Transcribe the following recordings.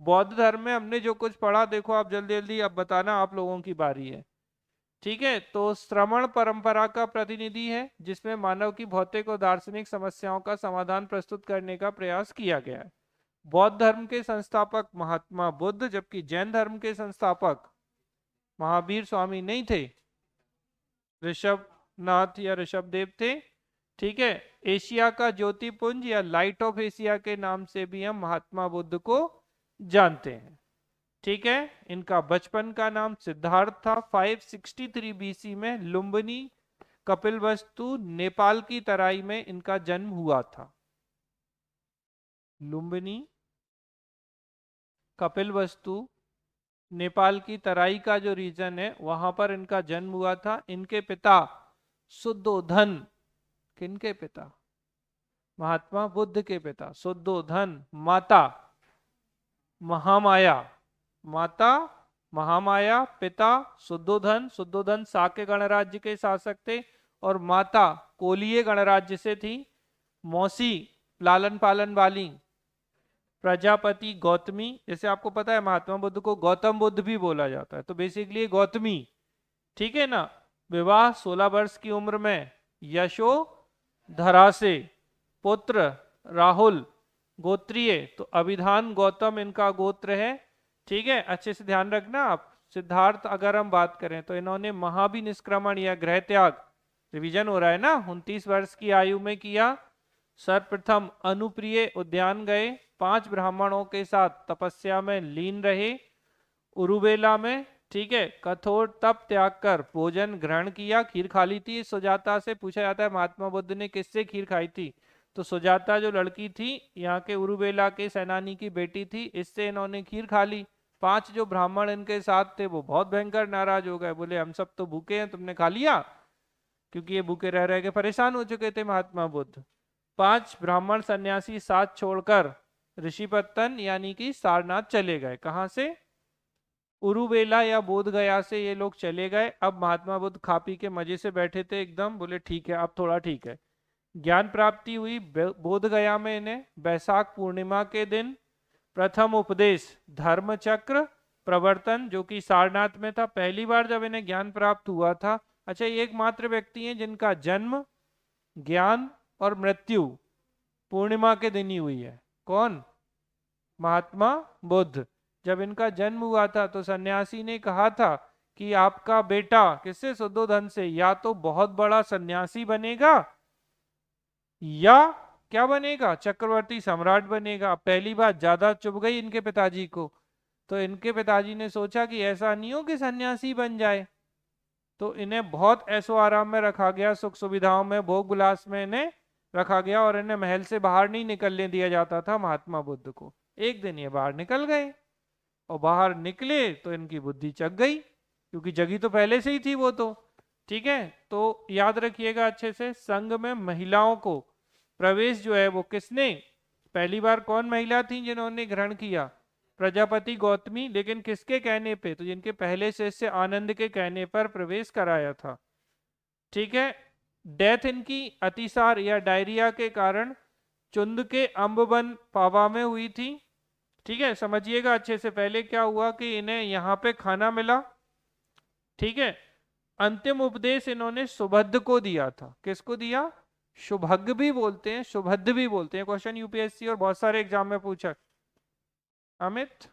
बौद्ध धर्म में हमने जो कुछ पढ़ा, देखो आप जल्दी जल्दी अब बताना, आप लोगों की बारी है। ठीक है, तो श्रमण परंपरा का प्रतिनिधि है, जिसमें मानव की भौतिक और दार्शनिक समस्याओं का समाधान प्रस्तुत करने का प्रयास किया गया है। बौद्ध धर्म के संस्थापक महात्मा बुद्ध, जबकि जैन धर्म के संस्थापक महावीर स्वामी नहीं थे, ऋषभ नाथ या ऋषभ देव थे। ठीक है, एशिया का ज्योतिपुंज या लाइट ऑफ एशिया के नाम से भी हम महात्मा बुद्ध को जानते हैं। ठीक है, इनका बचपन का नाम सिद्धार्थ था। 563 बीसी में लुम्बिनी कपिलवस्तु नेपाल की तराई में इनका जन्म हुआ था। लुम्बिनी कपिलवस्तु नेपाल की तराई का जो रीजन है वहां पर इनका जन्म हुआ था। इनके पिता शुद्धोधन, किनके पिता? महात्मा बुद्ध के पिता शुद्धोधन, माता महामाया, माता महामाया, पिता शुद्धोधन। शुद्धोधन साक्य गणराज्य के शासक थे और माता कोलीय गणराज्य से थी। मौसी लालन पालन वाली प्रजापति गौतमी, जैसे आपको पता है महात्मा बुद्ध को गौतम बुद्ध भी बोला जाता है, तो बेसिकली गौतमी। ठीक है ना। विवाह 16 वर्ष की उम्र में यशोधरा से, पुत्र राहुल, गोत्रीय तो अभिधान गौतम इनका गोत्र है। ठीक है, अच्छे से ध्यान रखना आप। सिद्धार्थ अगर हम बात करें तो इन्होंने महाभिनिष्क्रमण या गृह त्याग, रिवीजन हो रहा है ना, 29 वर्ष की आयु में किया। सर्वप्रथम अनुप्रिय उद्यान गए, 5 ब्राह्मणों के साथ तपस्या में लीन रहे उरुवेला में। ठीक है, कठोर तप त्याग कर भोजन ग्रहण किया। खीर खा ली थी। सुजाता से पूछा जाता है महात्मा बुद्ध ने किससे खीर खाई थी, तो सुजाता जो लड़की थी यहाँ के उरुवेला के सेनानी की बेटी थी, इससे इन्होंने खीर खा ली। 5 जो ब्राह्मण इनके साथ थे वो बहुत भयंकर नाराज हो गए, बोले हम सब तो भूखे हैं, तुमने खा लिया, क्योंकि ये भूखे रह रह के परेशान हो चुके थे महात्मा बुद्ध। 5 ब्राह्मण सन्यासी साथ छोड़कर ऋषिपत्तन यानी कि सारनाथ चले गए। कहाँ से? उरुवेला या बोध गया से ये लोग चले गए। अब महात्मा बुद्ध खा पी के मजे से बैठे थे एकदम, बोले ठीक है अब थोड़ा ठीक है। ज्ञान प्राप्ति हुई बोध गया में इन्हें। वैशाख पूर्णिमा के दिन प्रथम उपदेश धर्म चक्र प्रवर्तन, जो कि सारनाथ में था, पहली बार जब इन्हें ज्ञान प्राप्त हुआ था। अच्छा, ये एकमात्र व्यक्ति हैं जिनका जन्म, ज्ञान और मृत्यु पूर्णिमा के दिन ही हुई है। कौन? महात्मा बुद्ध। जब इनका जन्म हुआ था तो सन्यासी ने कहा था कि आपका बेटा, किससे? शुद्धोधन से, या तो बहुत बड़ा सन्यासी बनेगा या क्या बनेगा? चक्रवर्ती सम्राट बनेगा। पहली बात ज्यादा चुभ गई इनके पिताजी को, तो इनके पिताजी ने सोचा कि ऐसा नहीं हो कि सन्यासी बन जाए, तो इन्हें बहुत ऐशो आराम में रखा गया, सुख सुविधाओं में, भोग विलास में इन्हें रखा गया, और इन्हें महल से बाहर नहीं निकलने दिया जाता था महात्मा बुद्ध को। एक दिन ये बाहर निकल गए और बाहर निकले तो इनकी बुद्धि चक गई, क्योंकि जगी तो पहले से ही थी वो तो। ठीक है, तो याद रखिएगा अच्छे से, संघ में महिलाओं को प्रवेश जो है वो किसने, पहली बार कौन महिला थी जिन्होंने ग्रहण किया? प्रजापति गौतमी। लेकिन किसके कहने पे? तो जिनके पहले शिष्य आनंद के कहने पर प्रवेश कराया था। ठीक है, डेथ इनकी अतिसार या डायरिया के कारण चुंद के अम्बवन पावा में हुई थी। ठीक है, समझिएगा अच्छे से। पहले क्या हुआ कि इन्हें यहाँ पे खाना मिला। ठीक है, अंतिम उपदेश इन्होंने सुभद्द को दिया था। किसको दिया? शुभज्ञ भी बोलते हैं, शुभद्द भी बोलते हैं। क्वेश्चन यूपीएससी और बहुत सारे एग्जाम में पूछा। अमित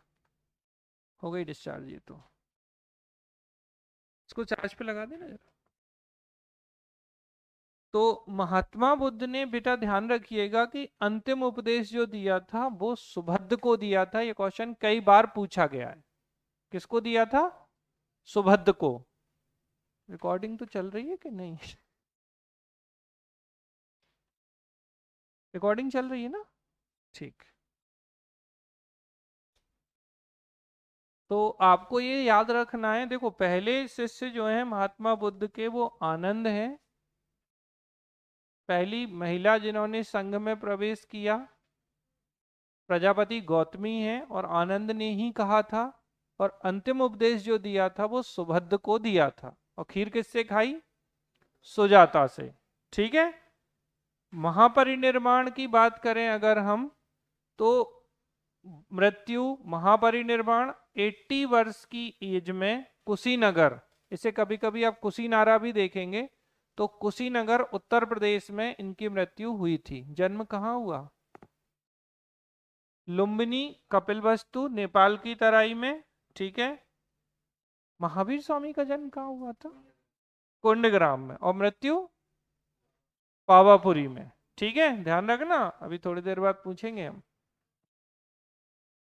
हो गई डिस्चार्ज, ये तो इसको चार्ज पे लगा देना जरा। तो महात्मा बुद्ध ने, बेटा ध्यान रखिएगा कि अंतिम उपदेश जो दिया था वो सुभद्द को दिया था। ये क्वेश्चन कई बार पूछा गया है। किसको दिया था? सुभद्द को। रिकॉर्डिंग तो चल रही है कि नहीं? रिकॉर्डिंग चल रही है ना? ठीक। तो आपको ये याद रखना है, देखो पहले शिष्य जो है महात्मा बुद्ध के वो आनंद है, पहली महिला जिन्होंने संघ में प्रवेश किया प्रजापति गौतमी है, और आनंद ने ही कहा था। और अंतिम उपदेश जो दिया था वो सुभद्द को दिया था। और खीर किससे खाई? सुजाता से। ठीक है, महापरिनिर्वाण की बात करें अगर हम, तो मृत्यु, महापरिनिर्वाण, 80 वर्ष की एज में कुशीनगर, इसे कभी कभी आप कुशीनारा भी देखेंगे, तो कुशीनगर उत्तर प्रदेश में इनकी मृत्यु हुई थी। जन्म कहाँ हुआ? लुम्बिनी कपिलवस्तु नेपाल की तराई में, ठीक है। महावीर स्वामी का जन्म कहाँ हुआ था? कुंडग्राम में। और मृत्यु पावापुरी में, ठीक है, ध्यान रखना, अभी थोड़ी देर बाद पूछेंगे हम।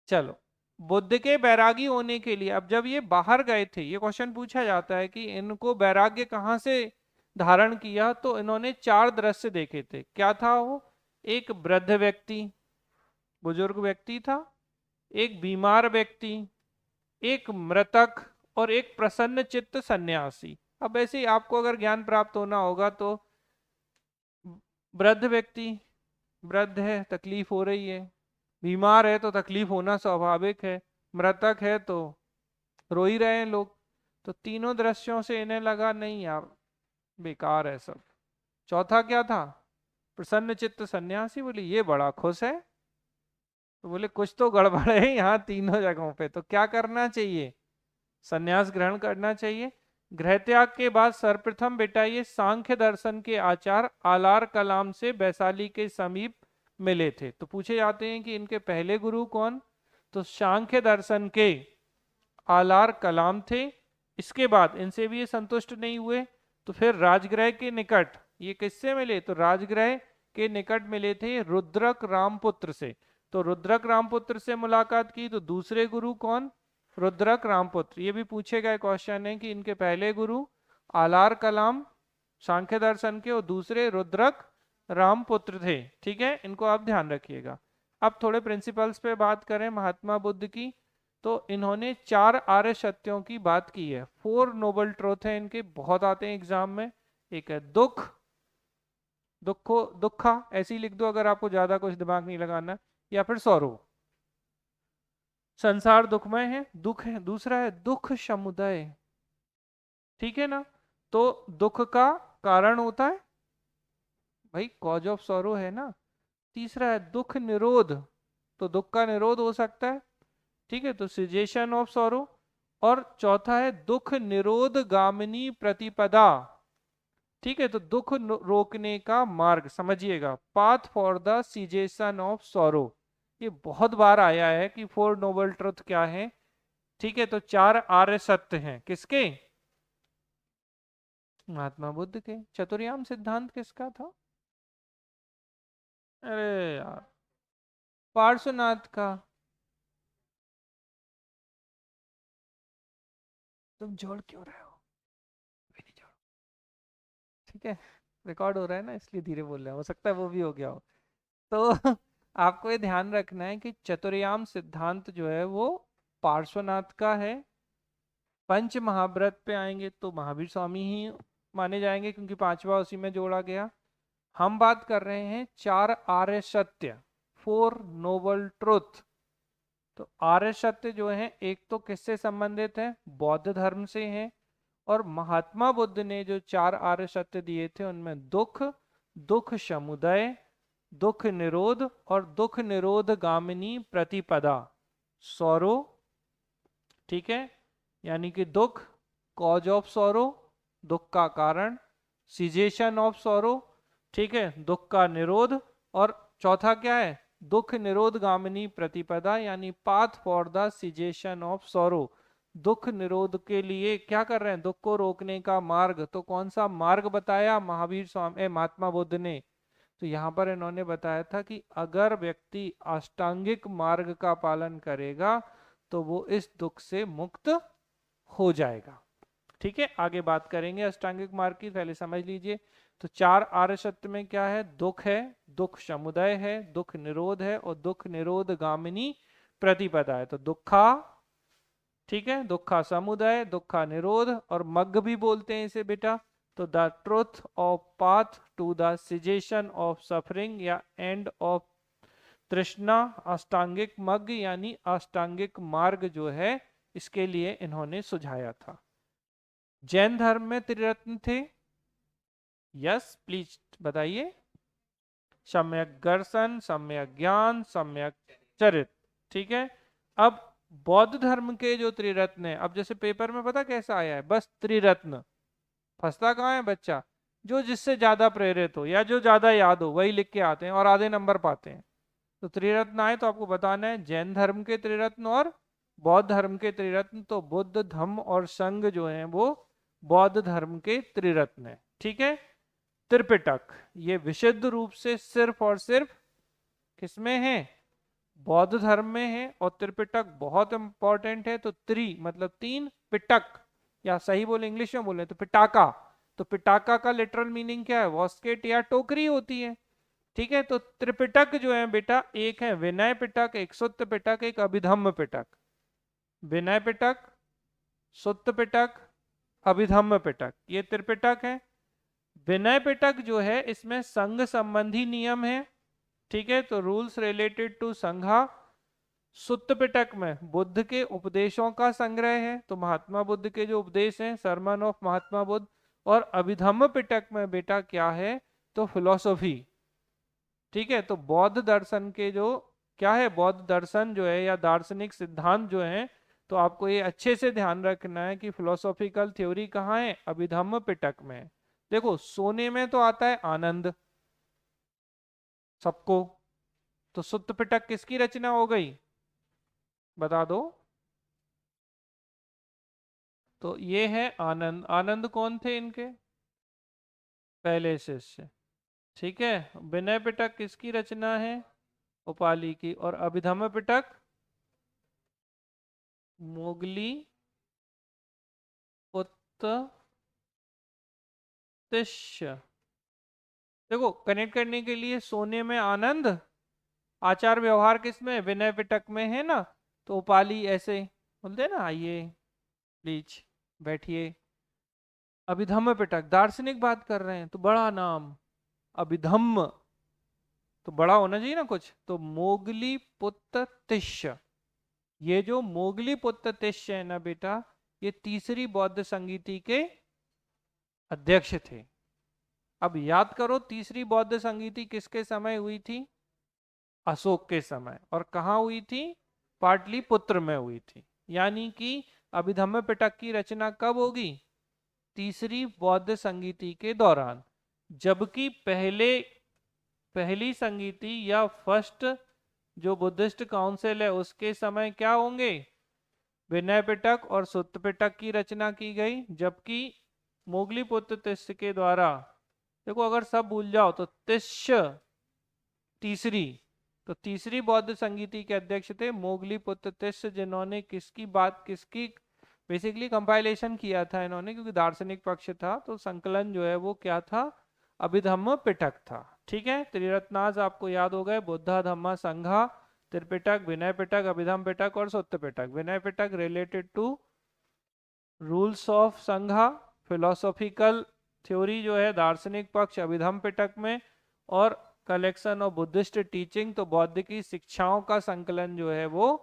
चलो, बुद्ध के बैरागी होने के लिए, अब जब ये बाहर गए थे, ये क्वेश्चन पूछा जाता है कि इनको वैराग्य कहाँ से धारण किया, तो इन्होंने 4 दृश्य देखे थे। क्या था वो? एक वृद्ध व्यक्ति, बुजुर्ग व्यक्ति था, एक बीमार व्यक्ति, एक मृतक, और एक प्रसन्न चित्त सन्यासी। अब ऐसे ही आपको अगर ज्ञान प्राप्त होना होगा तो वृद्ध व्यक्ति, वृद्ध है, तकलीफ हो रही है, बीमार है तो तकलीफ होना स्वाभाविक है, मृतक है तो रो ही रहे हैं लोग। तो तीनों दृश्यों से इन्हें लगा नहीं यार, बेकार है सब। चौथा क्या था? प्रसन्न चित्त सन्यासी। बोले ये बड़ा खुश है, तो बोले कुछ तो गड़बड़ है यहाँ तीनों जगहों पे, तो क्या करना चाहिए? सन्यास ग्रहण करना चाहिए। गृह त्याग के बाद सर्वप्रथम बेटा ये सांख्य दर्शन के आचार्य आलार कलाम से वैशाली के समीप मिले थे। तो पूछे जाते हैं कि इनके पहले गुरु कौन? तो सांख्य दर्शन के आलार कलाम थे। इसके बाद इनसे भी ये संतुष्ट नहीं हुए, तो फिर राजगृह के निकट, ये किससे मिले? तो राजगृह के निकट मिले थे रुद्रक रामपुत्र से। तो रुद्रक रामपुत्र से मुलाकात की। तो दूसरे गुरु कौन? रुद्रक रामपुत्र। ये भी पूछे गए क्वेश्चन है कि इनके पहले गुरु आलार कलाम सांख्य दर्शन के, और दूसरे रुद्रक रामपुत्र थे, ठीक है, इनको आप ध्यान रखिएगा। अब थोड़े प्रिंसिपल्स पे बात करें महात्मा बुद्ध की, तो इन्होंने 4 आर्य सत्यों की बात की है। 4 नोबल ट्रूथ है इनके, बहुत आते हैं एग्जाम में। एक है दुख, दुखो दुखा, ऐसे ही लिख दो अगर आपको ज्यादा कुछ दिमाग नहीं लगाना, या फिर सौरव, संसार दुखमय है, दुख है। दूसरा है दुख समुदय, ठीक है ना, तो दुख का कारण होता है भाई, कॉज ऑफ सॉरो है ना। तीसरा है दुख निरोध, तो दुख का निरोध हो सकता है, ठीक है, तो सिजेशन ऑफ सॉरो। और चौथा है दुख निरोध गामिनी प्रतिपदा, ठीक है, तो दुख रोकने का मार्ग, समझिएगा, path for the cessation of sorrow. ये बहुत बार आया है कि 4 नोबल ट्रुथ क्या है, ठीक है, तो 4 आर्य सत्य हैं, किसके? महात्मा बुद्ध के। चतुर्याम सिद्धांत किसका था? अरे यार, पार्श्वनाथ का। तुम जोड़ क्यों रहे हो? मैं नहीं जोड़, ठीक है, रिकॉर्ड हो रहा है ना इसलिए धीरे बोल रहे हो सकता है वो भी हो गया हो। तो आपको ये ध्यान रखना है कि चतुर्याम सिद्धांत जो है वो पार्श्वनाथ का है। पंच महाव्रत पे आएंगे तो महावीर स्वामी ही माने जाएंगे, क्योंकि पांचवा उसी में जोड़ा गया। हम बात कर रहे हैं 4 आर्य सत्य, 4 नोबल ट्रुथ। तो आर्य सत्य जो है, एक तो किससे संबंधित है? बौद्ध धर्म से है। और महात्मा बुद्ध ने जो 4 आर्य सत्य दिए थे उनमें दुख, दुख समुदय, दुख निरोध, और दुख निरोध गामिनी प्रतिपदा, सौरो, ठीक है, यानी कि दुख, कॉज ऑफ सौरो, दुख का कारण, सिजेशन ऑफ सौरो, ठीक है, दुख का निरोध, और चौथा क्या है? दुख निरोध गामिनी प्रतिपदा, यानी path for the cessation of sorrow. दुख निरोध के लिए क्या कर रहे हैं? दुख को रोकने का मार्ग। तो कौन सा मार्ग बताया महावीर स्वामी महात्मा बुद्ध ने? तो यहाँ पर इन्होंने बताया था कि अगर व्यक्ति अष्टांगिक मार्ग का पालन करेगा तो वो इस दुख से मुक्त हो जाएगा। ठीक है, आगे बात करेंगे अष्टांगिक मार्ग की, पहले समझ लीजिए। तो 4 आर्य सत्य में क्या है? दुख है, दुख समुदय है, दुख निरोध है, और दुख निरोध गामिनी प्रतिपदा है। तो दुखा, ठीक है, दुखा समुदय, दुखा निरोध, और मग्ग भी बोलते हैं इसे बेटा। तो the truth of path to the cessation of suffering या एंड ऑफ तृष्णा, अष्टांगिक मग्ग यानी अष्टांगिक मार्ग जो है, इसके लिए इन्होंने सुझाया था। जैन धर्म में त्रिरत्न थे, यस प्लीज बताइए। सम्यक दर्शन, सम्यक ज्ञान, सम्यक चरित्र, ठीक है। अब बौद्ध धर्म के जो त्रिरत्न है, अब जैसे पेपर में पता कैसा आया है, बस त्रिरत्न, फंसता कहाँ है बच्चा, जो जिससे ज्यादा प्रेरित हो या जो ज्यादा याद हो वही लिख के आते हैं और आधे नंबर पाते हैं। तो त्रिरत्न आए तो आपको बताना है जैन धर्म के त्रिरत्न और बौद्ध धर्म के त्रिरत्न। तो बुद्ध धम्म और संघ जो है वो बौद्ध धर्म के त्रिरत्न है। ठीक है। त्रिपिटक ये विशुद्ध रूप से सिर्फ और सिर्फ किसमें है, बौद्ध धर्म में है। और त्रिपिटक बहुत इंपॉर्टेंट है। तो त्रि मतलब तीन, पिटक या सही बोले इंग्लिश में बोले तो पिटाका। तो पिटाका का लिटरल मीनिंग क्या है, वॉस्केट या टोकरी होती है। ठीक है। तो त्रिपिटक जो है बेटा, एक है विनय पिटक, एक सुत्त पिटक, एक अभिधम्म पिटक। विनय पिटक, सुत्त पिटक, अभिधम्म पिटक, ये त्रिपिटक है। विनय पिटक जो है इसमें संघ संबंधी नियम है। ठीक है। तो रूल्स रिलेटेड टू संघा। सुत्त पिटक में बुद्ध के उपदेशों का संग्रह है, तो महात्मा बुद्ध के जो उपदेश हैं, सरमन ऑफ महात्मा बुद्ध। और अभिधम्म पिटक में बेटा क्या है, तो फिलोसॉफी। ठीक है। तो बौद्ध दर्शन के जो क्या है, बौद्ध दर्शन जो है या दार्शनिक सिद्धांत जो है, तो आपको ये अच्छे से ध्यान रखना है कि फिलोसॉफिकल थ्योरी कहाँ है, अभिधम्म पिटक में। देखो सोने में तो आता है आनंद सबको, तो सुत्त पिटक किसकी रचना हो गई, बता दो। तो ये है आनंद। आनंद कौन थे इनके, पहले शिष्य। ठीक है। विनय पिटक किसकी रचना है, उपाली की। और अभिधम्म पिटक मोगली उत्तिष्य। देखो कनेक्ट करने के लिए, सोने में आनंद, आचार व्यवहार किसमें, विनय पिटक में है ना। तो उपाली ऐसे बोलते हैं ना, आइए प्लीज बैठिए। अभिधम्म पिटक दार्शनिक बात कर रहे हैं, तो बड़ा नाम अभिधम्म, तो बड़ा होना चाहिए ना कुछ। तो मोगली पुत्र तिष्य, ये जो मोगली पुत्र तिष्य है ना बेटा, ये तीसरी बौद्ध संगीति के अध्यक्ष थे। अब याद करो तीसरी बौद्ध संगीति किसके समय हुई थी, अशोक के समय। और कहाँ हुई थी, पाटलिपुत्र में हुई थी। यानी कि अभिधम्म पिटक की रचना कब होगी, तीसरी बौद्ध संगीति के दौरान। जबकि पहली संगीति या फर्स्ट जो बुद्धिस्ट काउंसिल है उसके समय क्या होंगे, विनय पिटक और सुत्त पिटक की रचना की गई। जबकि मोगली पुत्र तिष्य के द्वारा, देखो अगर सब भूल जाओ तो तिष्य तीसरी, तो तीसरी बौद्ध संगीति के अध्यक्ष थे मोगली पुत्र तिष्य, जिन्होंने किसकी बेसिकली कंपाइलेशन किया था इन्होंने, क्योंकि दार्शनिक पक्ष था तो संकलन जो है वो क्या था, अभिधम्म पिटक था। ठीक है। त्रिरत्नाज आपको याद हो गए, बुद्धा धम्मा संघा, त्रिपिटक, विनय पिटक, अभिधम्म पिटक और सुत्त पिटक। Vinaya Pitaka related to rules of संघा, फिलोसॉफिकल थ्योरी जो है दार्शनिक पक्ष अभिधम्म पिटक में। और कलेक्शन ऑफ बुद्धिस्ट टीचिंग, तो बौद्ध की शिक्षाओं का संकलन जो है वो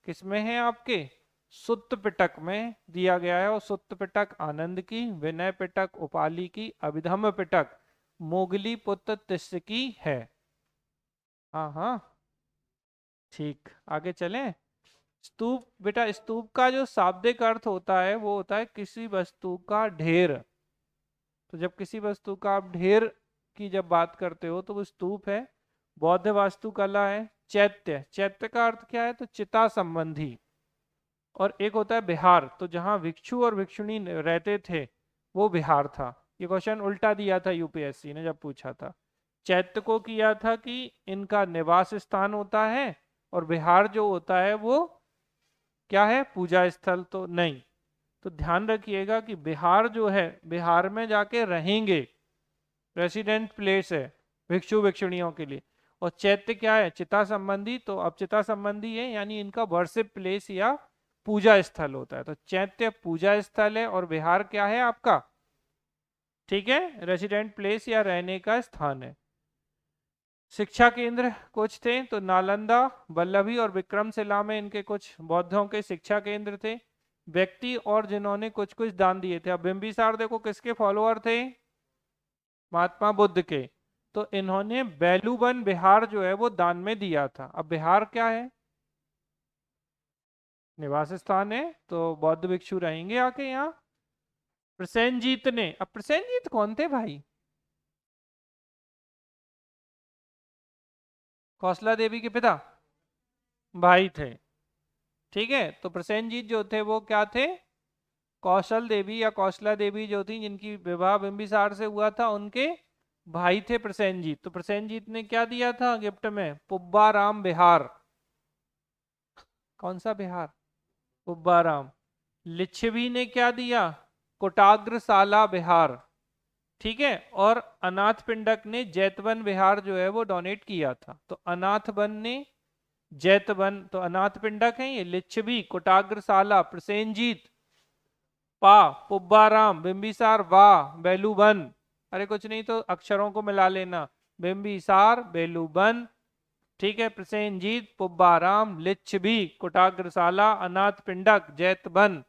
किसमें है, आपके सुत्त पिटक में दिया गया है। और सुत्त पिटक आनंद की, विनय पिटक उपाली की, अभिधम्म पिटक मोगली पुत्र तिष्य की है। हाँ हाँ ठीक, आगे चलें। स्तूप बेटा, स्तूप का जो शाब्दिक अर्थ होता है वो होता है किसी वस्तु का ढेर। तो जब किसी वस्तु का आप ढेर की जब बात करते हो तो वो स्तूप है। बौद्ध वास्तुकला है चैत्य। चैत्य का अर्थ क्या है, तो चिता संबंधी। और एक होता है बिहार, तो जहाँ भिक्षु और भिक्षुणी रहते थे वो बिहार था। ये क्वेश्चन उल्टा दिया था यूपीएससी ने जब पूछा था। चैत्य को किया था कि इनका निवास स्थान होता है, और बिहार जो होता है वो क्या है, पूजा स्थल तो नहीं। तो ध्यान रखिएगा कि बिहार जो है, बिहार में जाके रहेंगे, रेसिडेंट प्लेस है भिक्षु भिक्षुणियों के लिए। और चैत्य क्या है, चिता संबंधी। तो अब चिता संबंधी है यानी इनका वर्शिप प्लेस या पूजा स्थल होता है। तो चैत्य पूजा स्थल है और बिहार क्या है आपका, ठीक है, रेसिडेंट प्लेस या रहने का स्थान है। शिक्षा केंद्र कुछ थे, तो नालंदा, वल्लभी और विक्रमशिला में इनके कुछ बौद्धों के शिक्षा केंद्र थे। व्यक्ति और जिन्होंने कुछ कुछ दान दिए थे, अब बिंबिसार देखो किसके फॉलोअर थे, महात्मा बुद्ध के। तो इन्होंने बेलूबन बिहार जो है वो दान में दिया था। अब बिहार क्या है, निवास स्थान है तो बौद्ध भिक्षु रहेंगे आके यहाँ। प्रसेनजीत ने, अब प्रसेनजीत कौन थे भाई? कौशला देवी के पिता, भाई थे। ठीक है, तो प्रसेनजीत जो थे वो क्या थे? कौशल देवी या कौशला देवी जो थी जिनकी विवाह बिंबिसार से हुआ था, उनके भाई थे प्रसेनजीत। तो प्रसेनजीत ने क्या दिया था गिफ्ट में? पुब्बाराम बिहार। कौन सा बिहार? पुब्बाराम। लिच्छवी ने क्या दिया? कोटाग्रसाला बिहार। ठीक है, और अनाथ पिंडक ने जैतवन विहार जो है वो डोनेट किया था। तो अनाथ वन ने जैतवन, तो अनाथ पिंडक है ये। लिच्छवी, कोटाग्रसाला, प्रसेनजीत, पा, पुब्बाराम, बिंबिसार, वाह, बेलूबन। अरे कुछ नहीं तो अक्षरों को मिला लेना, बिंबिसार, बेलूबन। ठीक है, प्रसेनजीत, पुब्बाराम, लिच्छवी, कोटाग्रसाला, अनाथ पिंडक, जैतवन।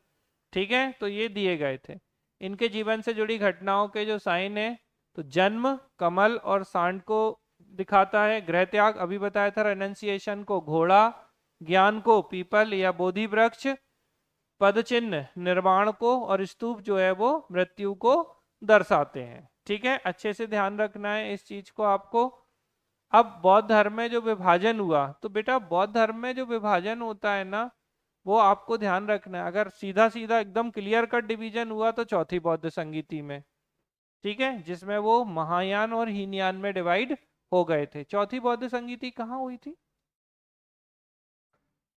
ठीक है, तो ये दिए गए थे। इनके जीवन से जुड़ी घटनाओं के जो साइन है, तो जन्म कमल और सांड को दिखाता है। गृह त्याग अभी बताया था, रेनंसिएशन को घोड़ा, ज्ञान को पीपल या बोधि वृक्ष, पद चिन्ह निर्वाण को, और स्तूप जो है वो मृत्यु को दर्शाते हैं। ठीक है, अच्छे से ध्यान रखना है इस चीज को आपको। अब बौद्ध धर्म में जो विभाजन हुआ, तो बेटा बौद्ध धर्म में जो विभाजन होता है ना, वो आपको ध्यान रखना है। अगर सीधा सीधा एकदम क्लियर कट डिवीजन हुआ तो चौथी बौद्ध संगीति में, ठीक है, जिसमें वो महायान और हीनयान में डिवाइड हो गए थे। चौथी बौद्ध संगीति कहाँ हुई थी?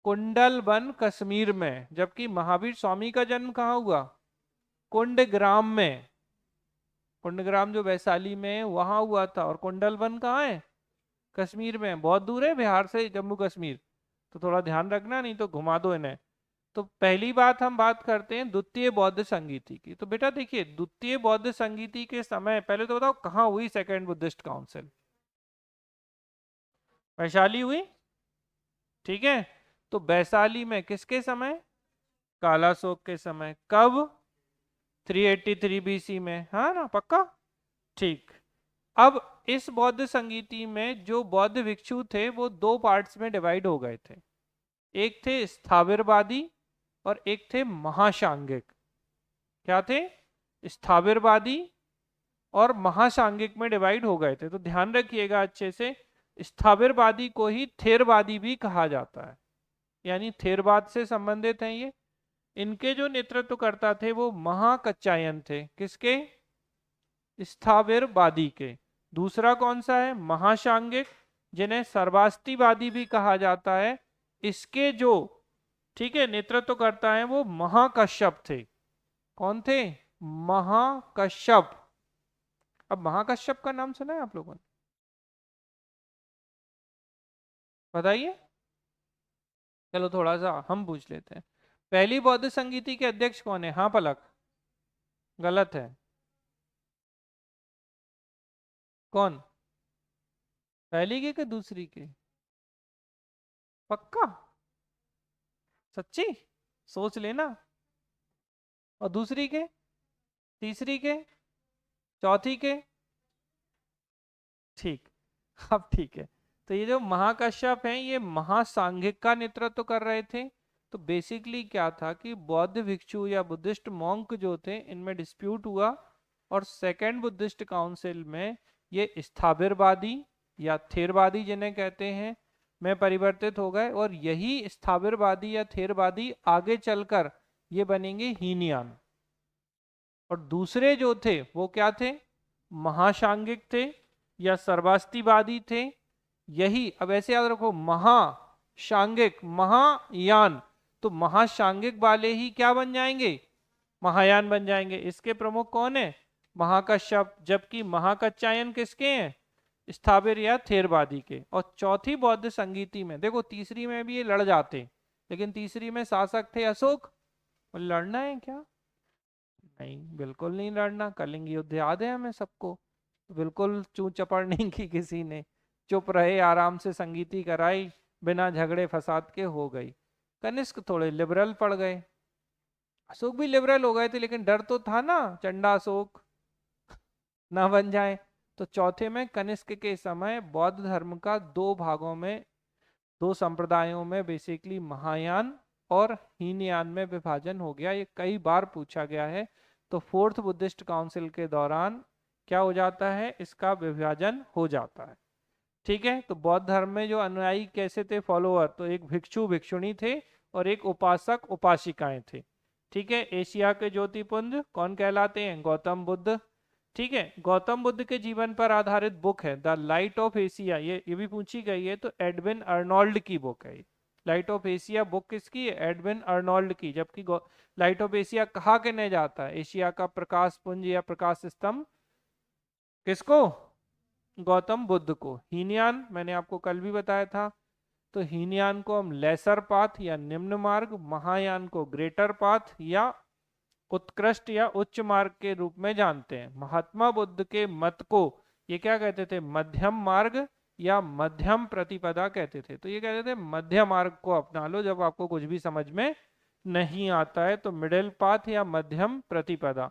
कुंडलवन कश्मीर में। जबकि महावीर स्वामी का जन्म कहाँ हुआ? कुंडग्राम में। कुंडग्राम जो वैशाली में है वहां हुआ था। और कुंडलवन कहाँ है? कश्मीर में। बहुत दूर है बिहार से जम्मू कश्मीर, तो थोड़ा ध्यान रखना, नहीं तो घुमा दो इन्हें। तो पहली बात हम बात करते हैं द्वितीय बौद्ध संगीति की। तो बेटा देखिए, द्वितीय बौद्ध संगीति के समय, पहले तो बताओ कहाँ हुई सेकेंड बुद्धिस्ट काउंसिल? वैशाली हुई। ठीक है, तो वैशाली में किसके समय? कालाशोक के समय। कब? 383 बीसी में, हाँ ना, पक्का? ठीक। अब इस बौद्ध संगीति में जो बौद्ध भिक्षु थे वो दो पार्ट्स में डिवाइड हो गए थे। एक थे स्थाविरवादी और एक थे महासांगिक। क्या थे? स्थाविरवादी और महासांगिक में डिवाइड हो गए थे। तो ध्यान रखिएगा अच्छे से, स्थाविरवादी को ही थेरवादी भी कहा जाता है, यानी थेरवाद से संबंधित हैं ये। इनके जो नेतृत्व करता थे वो महाकच्चायन थे। किसके? स्थाविरवादी के। दूसरा कौन सा है? महासांगिक, जिन्हें सर्वास्तिवादी भी कहा जाता है। इसके जो, ठीक है, नेतृत्व करता है वो महाकश्यप थे। कौन थे? महाकश्यप। अब महाकश्यप का नाम सुना है आप लोगों ने? बताइए। चलो थोड़ा सा हम पूछ लेते हैं। पहली बौद्ध संगीति के अध्यक्ष कौन है? हाँ पलक। गलत है। कौन? पहली के दूसरी के? पक्का? सच्ची? सोच लेना। और दूसरी के? तीसरी के? चौथी के? ठीक। अब ठीक है, तो ये जो महाकश्यप हैं ये महासांघिक का नेतृत्व कर रहे थे। तो बेसिकली क्या था कि बौद्ध भिक्षु या बुद्धिस्ट मॉन्क जो थे इनमें डिस्प्यूट हुआ, और सेकेंड बुद्धिस्ट काउंसिल में ये स्थाविरवादी या थेरवादी जिन्हें कहते हैं में परिवर्तित हो गए। और यही स्थाविरवादी या थेरवादी आगे चलकर ये बनेंगे हीनयान। और दूसरे जो थे वो क्या थे? महासांगिक थे या सर्वास्तिवादी थे। यही, अब ऐसे याद रखो, महासांगिक महायान, तो महासांगिक वाले ही क्या बन जाएंगे? महायान बन जाएंगे। इसके प्रमुख कौन है? महाकश्यप। जबकि महाकच्चायन किसके हैं? स्थाविर या थेरवादी के। और चौथी बौद्ध संगीति में देखो, तीसरी में भी ये लड़ जाते, लेकिन तीसरी में शासक थे अशोक। और लड़ना है क्या? नहीं, बिल्कुल नहीं लड़ना। कलिंग युद्ध याद है हमें सबको, बिल्कुल चू चपड़ नहीं की किसी ने, चुप रहे, आराम से संगीति कराई, बिना झगड़े फसाद के हो गई। कनिष्क थोड़े लिबरल पड़ गए, अशोक भी लिबरल हो गए थे, लेकिन डर तो था ना चंडा अशोक ना बन जाए। तो चौथे में कनिष्क के समय बौद्ध धर्म का दो भागों में, दो संप्रदायों में बेसिकली महायान और हीनयान में विभाजन हो गया। ये कई बार पूछा गया है। तो फोर्थ बुद्धिस्ट काउंसिल के दौरान क्या हो जाता है, इसका विभाजन हो जाता है। ठीक है, तो बौद्ध धर्म में जो अनुयायी कैसे थे, फॉलोअर, तो एक भिक्षु भिक्षुणी थे और एक उपासक उपासिकाएं थे। ठीक है, एशिया के ज्योतिपुंज कौन कहलाते हैं, गौतम बुद्ध। ठीक है, गौतम बुद्ध के जीवन पर आधारित बुक है द लाइट ऑफ एशिया, ये भी पूछी गई है, तो एडविन अर्नोल्ड की बुक है। लाइट ऑफ एशिया बुक किसकी है, एडविन अर्नोल्ड की। जबकि लाइट ऑफ एशिया कहाँ कहने जाता है, एशिया का प्रकाश पुंज या प्रकाश स्तंभ किसको, गौतम बुद्ध को। हीनयान मैंने आपको कल भी बताया था, तो हीनयान को हम लेसर पाथ या निम्न मार्ग, महायान को ग्रेटर पाथ या उत्कृष्ट या उच्च मार्ग के रूप में जानते हैं। महात्मा बुद्ध के मत को ये क्या कहते थे, मध्यम मार्ग या मध्यम प्रतिपदा कहते थे। तो ये कहते थे मध्य मार्ग को अपना लो, जब आपको कुछ भी समझ में नहीं आता है तो मिडिल पाथ या मध्यम प्रतिपदा।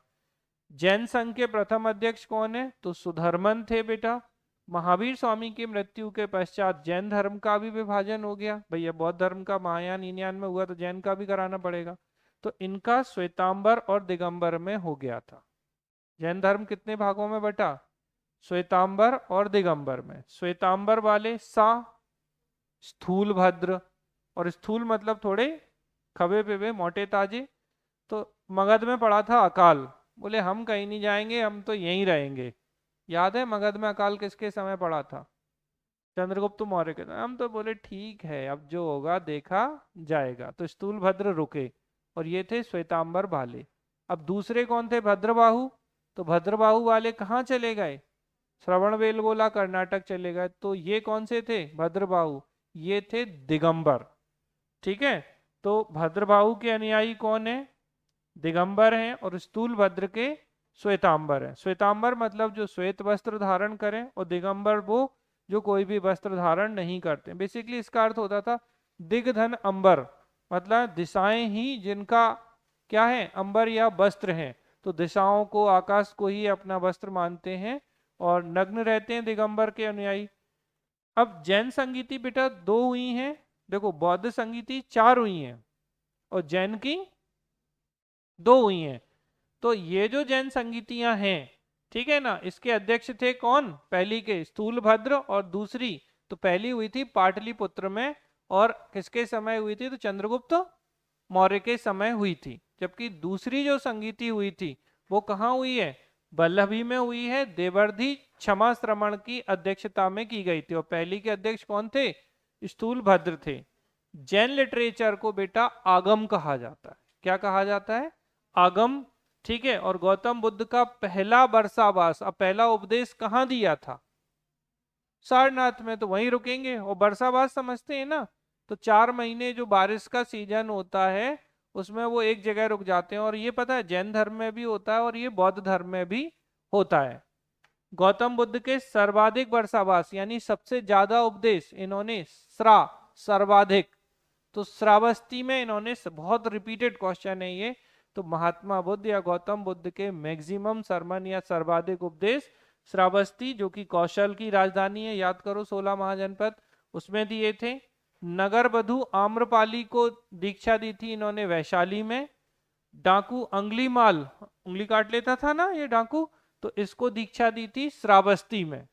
जैन संघ के प्रथम अध्यक्ष कौन है, तो सुधर्मन थे बेटा। महावीर स्वामी की मृत्यु के पश्चात जैन धर्म का भी विभाजन हो गया। भैया बौद्ध धर्म का महायान हीनयान में हुआ तो जैन का भी कराना पड़ेगा। तो इनका श्वेतांबर और दिगंबर में हो गया था। जैन धर्म कितने भागों में बटा, श्वेतांबर और दिगंबर में। श्वेतांबर वाले सा स्थूल भद्र, और स्थूल मतलब थोड़े खबे पिबे मोटे ताजे। तो मगध में पड़ा था अकाल, बोले हम कहीं नहीं जाएंगे, हम तो यहीं रहेंगे। याद है मगध में अकाल किसके समय पड़ा था, चंद्रगुप्त मौर्य के समय। हम तो बोले ठीक है, अब जो होगा देखा जाएगा। तो स्थूल भद्र रुके, और ये थे श्वेतांबर वाले। अब दूसरे कौन थे, भद्रबाहु। तो भद्रबाहु वाले कहाँ चले गए, श्रवणबेलगोला कर्नाटक चले गए। तो ये कौन से थे, भद्रबाहु, ये थे दिगंबर। ठीक है, तो भद्रबाहु के अनुयायी कौन है, दिगंबर हैं, और स्थूल भद्र के श्वेतांबर हैं। श्वेतांबर मतलब जो श्वेत वस्त्र धारण करें, और दिगंबर वो जो कोई भी वस्त्र धारण नहीं करते। बेसिकली इसका अर्थ होता था दिग्धन अंबर, मतलब दिशाएं ही जिनका क्या है, अंबर या वस्त्र हैं। तो दिशाओं को, आकाश को ही अपना वस्त्र मानते हैं और नग्न रहते हैं दिगंबर के अनुयायी। अब जैन संगीति बेटा दो हुई हैं, देखो बौद्ध संगीति 4 हुई हैं और जैन की 2 हुई हैं। तो ये जो जैन संगीतियां हैं, ठीक है ना, इसके अध्यक्ष थे कौन, पहली के स्थूल भद्र, और दूसरी तो पहली हुई थी पाटलिपुत्र में, और किसके समय हुई थी, तो चंद्रगुप्त मौर्य के समय हुई थी। जबकि दूसरी जो संगीति हुई थी वो कहाँ हुई है, वल्लभी में हुई है। देवर्धि क्षमा श्रमण की अध्यक्षता में की गई थी, और पहली के अध्यक्ष कौन थे, स्थूल भद्र थे। जैन लिटरेचर को बेटा आगम कहा जाता है। क्या कहा जाता है, आगम। ठीक है, और गौतम बुद्ध का पहला बरसावास, अब पहला उपदेश कहाँ दिया था, सारनाथ में, तो वहीं रुकेंगे। और बरसावास समझते हैं ना, तो 4 महीने जो बारिश का सीजन होता है उसमें वो एक जगह रुक जाते हैं। और ये पता है जैन धर्म में भी होता है और ये बौद्ध धर्म में भी होता है। गौतम बुद्ध के सर्वाधिक बरसावास यानी सबसे ज्यादा उपदेश इन्होंने सर्वाधिक, तो श्रावस्ती में इन्होंने, बहुत रिपीटेड क्वेश्चन है ये, तो महात्मा बुद्ध या गौतम बुद्ध के मैक्सिमम सरमन या सर्वाधिक उपदेश श्रावस्ती, जो कि कौशल की राजधानी है, याद करो 16 महाजनपद, उसमें दिए थे। नगर बधु आम्रपाली को दीक्षा दी थी इन्होंने वैशाली में। डाकू अंगुलीमाल, उंगली काट लेता था ना ये डाकू, तो इसको दीक्षा दी थी श्रावस्ती में,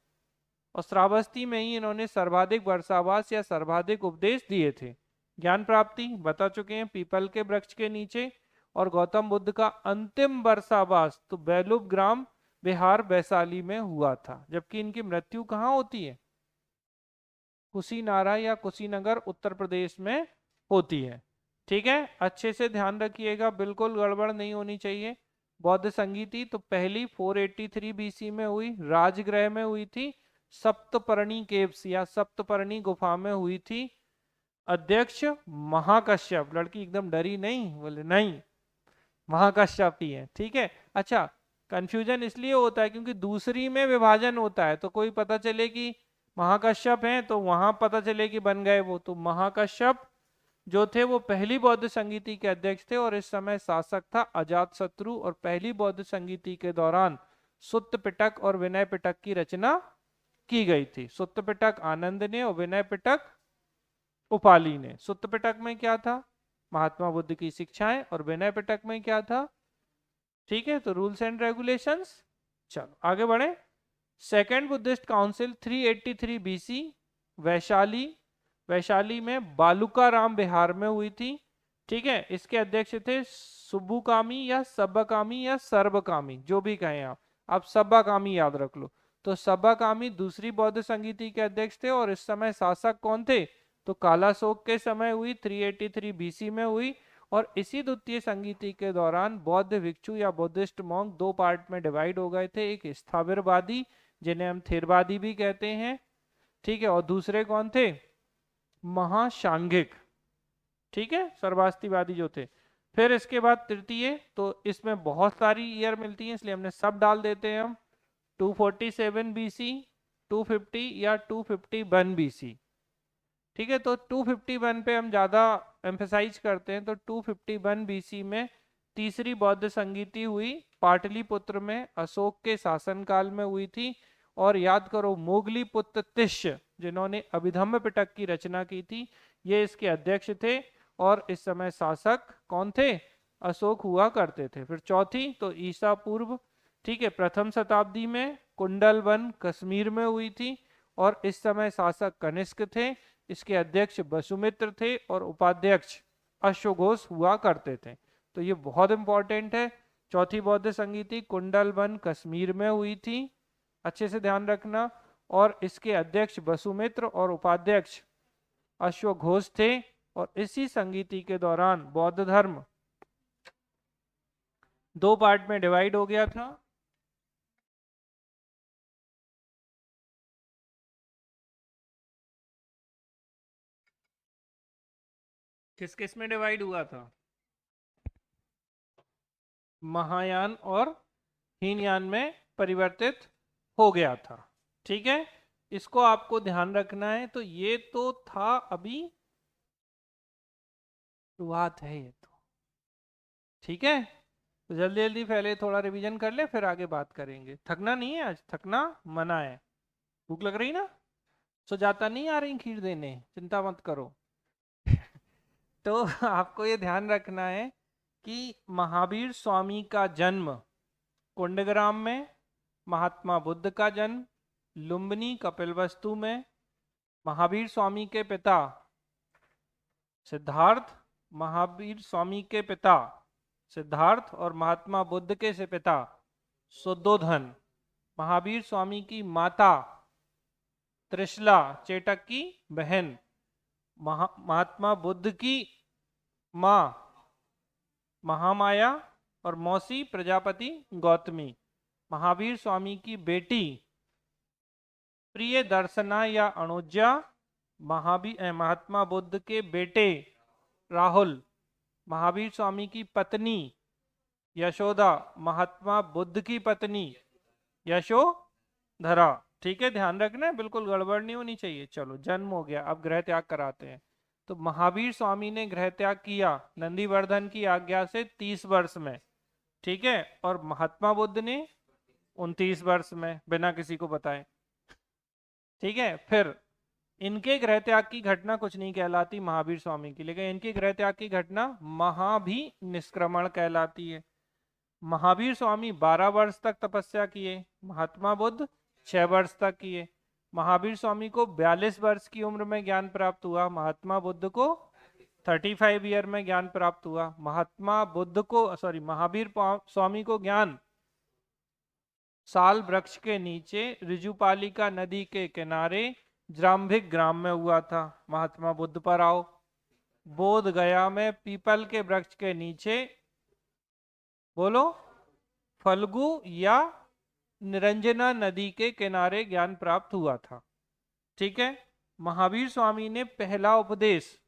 और श्रावस्ती में ही इन्होंने सर्वाधिक वर्षावास या सर्वाधिक उपदेश दिए थे। ज्ञान प्राप्ति बता चुके हैं, पीपल के वृक्ष के नीचे। और गौतम बुद्ध का अंतिम वर्षावास तो बेलुब ग्राम बिहार वैशाली में हुआ था। जबकि इनकी मृत्यु कहाँ होती है, कुशीनारा या कुशीनगर उत्तर प्रदेश में होती है। ठीक है, अच्छे से ध्यान रखिएगा, बिल्कुल गड़बड़ नहीं होनी चाहिए। बौद्ध संगीति तो पहली 483 बीसी में हुई, राजगृह में हुई थी, सप्तपर्णी केव्स या सप्तपर्णी गुफा में हुई थी। अध्यक्ष महाकश्यप, लड़की एकदम डरी नहीं, बोले नहीं महाकश्यप ही है। ठीक है, अच्छा कंफ्यूजन इसलिए होता है क्योंकि दूसरी में विभाजन होता है, तो कोई पता चले कि महाकश्यप हैं तो वहां पता चले कि बन गए वो। तो महाकश्यप जो थे वो पहली बौद्ध संगीति के अध्यक्ष थे, और इस समय शासक था अजातशत्रु। और पहली बौद्ध संगीति के दौरान सुत्त पिटक और विनय पिटक की रचना की गई थी। सुत्त पिटक आनंद ने और विनय पिटक उपाली ने। सुत्त पिटक में क्या था, महात्मा बुद्ध की शिक्षाएं, और विनय पिटक में क्या था? ठीक है, तो रूल्स एंड रेगुलेशंस। चलो आगे बढ़े। Second Buddhist council 383 BC, Vaishali. Vaishali में बालुकाराम बिहार में हुई थी। ठीक है, इसके अध्यक्ष थे सुब्बुकामी या सब्बाकामी या सर्वकामी, जो भी कहें आप सब्बाकामी याद रख लो। तो सब्बाकामी दूसरी बौद्ध संगीति के अध्यक्ष थे, और इस समय शासक कौन थे? तो कालाशोक के समय हुई, 383 बीसी में हुई। और इसी द्वितीय संगीति के दौरान बौद्ध भिक्षु या बुद्धिस्ट मॉन्क दो पार्ट में डिवाइड हो गए थे। एक स्थाविरवादी, जिन्हें हम थेरवादी भी कहते हैं, ठीक है, और दूसरे कौन थे? महाशांगिक। ठीक है, सर्वास्तिवादी जो थे। फिर इसके बाद तृतीय, तो इसमें बहुत सारी ईयर मिलती है, इसलिए हमने सब डाल देते हैं हम। 247 बीसी, 250 या 251 बीसी। ठीक है, तो 251 पे हम ज्यादा एम्फेसाइज करते हैं। तो 251 बीसी में तीसरी बौद्ध संगीति हुई, पाटलिपुत्र में अशोक के शासनकाल में हुई थी। और याद करो, मोगली पुत्र तिष्य, जिन्होंने अभिधम्म पिटक की रचना की थी, ये इसके अध्यक्ष थे। और इस समय शासक कौन थे? अशोक हुआ करते थे। फिर चौथी, तो ईसा पूर्व, ठीक है, प्रथम शताब्दी में कुंडलवन कश्मीर में हुई थी। और इस समय शासक कनिष्क थे, इसके अध्यक्ष वसुमित्र थे, और उपाध्यक्ष अश्वघोष हुआ करते थे। तो ये बहुत इंपॉर्टेंट है। चौथी बौद्ध संगीति कुंडलवन कश्मीर में हुई थी, अच्छे से ध्यान रखना। और इसके अध्यक्ष वसुमित्र और उपाध्यक्ष अश्वघोष थे। और इसी संगीति के दौरान बौद्ध धर्म दो पार्ट में डिवाइड हो गया था। किस किस में डिवाइड हुआ था? महायान और हीनयान में परिवर्तित हो गया था। ठीक है, इसको आपको ध्यान रखना है। तो ये तो था अभी शुरुआत है ये तो। ठीक है, तो जल्दी जल्दी पहले थोड़ा रिवीजन कर ले, फिर आगे बात करेंगे। थकना नहीं है आज, थकना मना है। भूख लग रही ना? सो जाता नहीं आ रही खीर देने, चिंता मत करो। तो आपको ये ध्यान रखना है कि महावीर स्वामी का जन्म कुंडग्राम में, महात्मा बुद्ध का जन्म लुम्बिनी कपिलवस्तु में, महावीर स्वामी के पिता सिद्धार्थ, महावीर स्वामी के पिता सिद्धार्थ और महात्मा बुद्ध के से पिता शुद्धोधन, महावीर स्वामी की माता त्रिशला चेटक की बहन, महात्मा बुद्ध की माँ महामाया और मौसी प्रजापति गौतमी, महावीर स्वामी की बेटी प्रिय दर्शना या अणुजा, महात्मा बुद्ध के बेटे राहुल, महावीर स्वामी की पत्नी यशोदा, महात्मा बुद्ध की पत्नी यशोधरा। ठीक है, ध्यान रखना है, बिल्कुल गड़बड़ नहीं होनी चाहिए। चलो, जन्म हो गया, अब गृह त्याग कराते हैं। तो महावीर स्वामी ने गृह त्याग किया नंदीवर्धन की आज्ञा से 30 वर्ष में। ठीक है, और महात्मा बुद्ध ने 29 वर्ष में, बिना किसी को बताए। ठीक है, फिर इनके गृह त्याग की घटना कुछ नहीं कहलाती महावीर स्वामी की, लेकिन इनकी गृह त्याग की घटना महाभी निष्क्रमण कहलाती है। महावीर स्वामी 12 वर्ष तक तपस्या किए, महात्मा बुद्ध 6 वर्ष तक किए। महावीर स्वामी को 42 वर्ष की उम्र में ज्ञान प्राप्त हुआ, महात्मा बुद्ध को 35 ईयर में ज्ञान प्राप्त हुआ। महावीर स्वामी को ज्ञान साल वृक्ष के नीचे ऋजुपालिका नदी के किनारे जाम्भिक ग्राम में हुआ था। महात्मा बुद्ध पर आओ। बोध गया में पीपल के वृक्ष के नीचे, बोलो, फल्गु या निरंजना नदी के किनारे ज्ञान प्राप्त हुआ था। ठीक है, महावीर स्वामी ने पहला उपदेश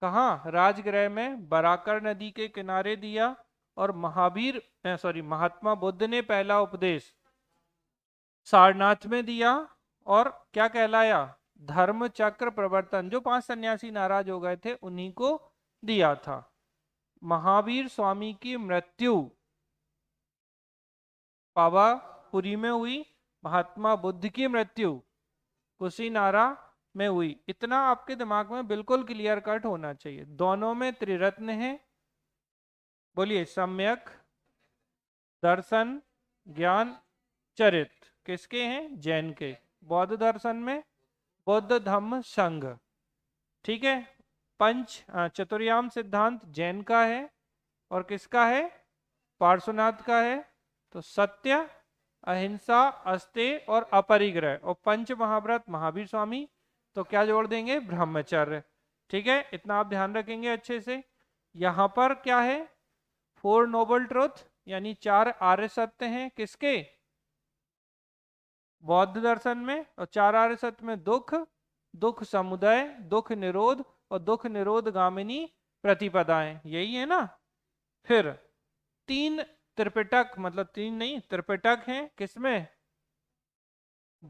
कहाँ? राजगृह में बराकर नदी के किनारे दिया। और महात्मा बुद्ध ने पहला उपदेश सारनाथ में दिया। और क्या कहलाया? धर्म चक्र प्रवर्तन, जो 5 सन्यासी नाराज हो गए थे उन्हीं को दिया था। महावीर स्वामी की मृत्यु पावापुरी में हुई, महात्मा बुद्ध की मृत्यु कुशीनारा में हुई, इतना आपके दिमाग में बिल्कुल क्लियर कट होना चाहिए। दोनों में त्रिरत्न है, बोलिए, सम्यक दर्शन, ज्ञान, चरित्र, किसके हैं? जैन के। बौद्ध दर्शन में बौद्ध धम्म संघ, ठीक है। चतुर्याम सिद्धांत जैन का है, और किसका है? पार्श्वनाथ का है। तो सत्य, अहिंसा, अस्तेय और अपरिग्रह, और पंच महाव्रत महावीर स्वामी, तो क्या जोड़ देंगे? ब्रह्मचर्य। ठीक है, इतना आप ध्यान रखेंगे अच्छे से। यहां पर क्या है? 4 नोबल ट्रुथ, यानी 4 आर्य सत्य हैं, किसके? बौद्ध दर्शन में। और 4 आर्य सत्य में दुख, दुख समुदय, दुख निरोध और दुख निरोध गामिनी प्रतिपदाएं, यही है ना। फिर 3 त्रिपिटक, मतलब 3 नहीं, त्रिपिटक हैं, किसमें?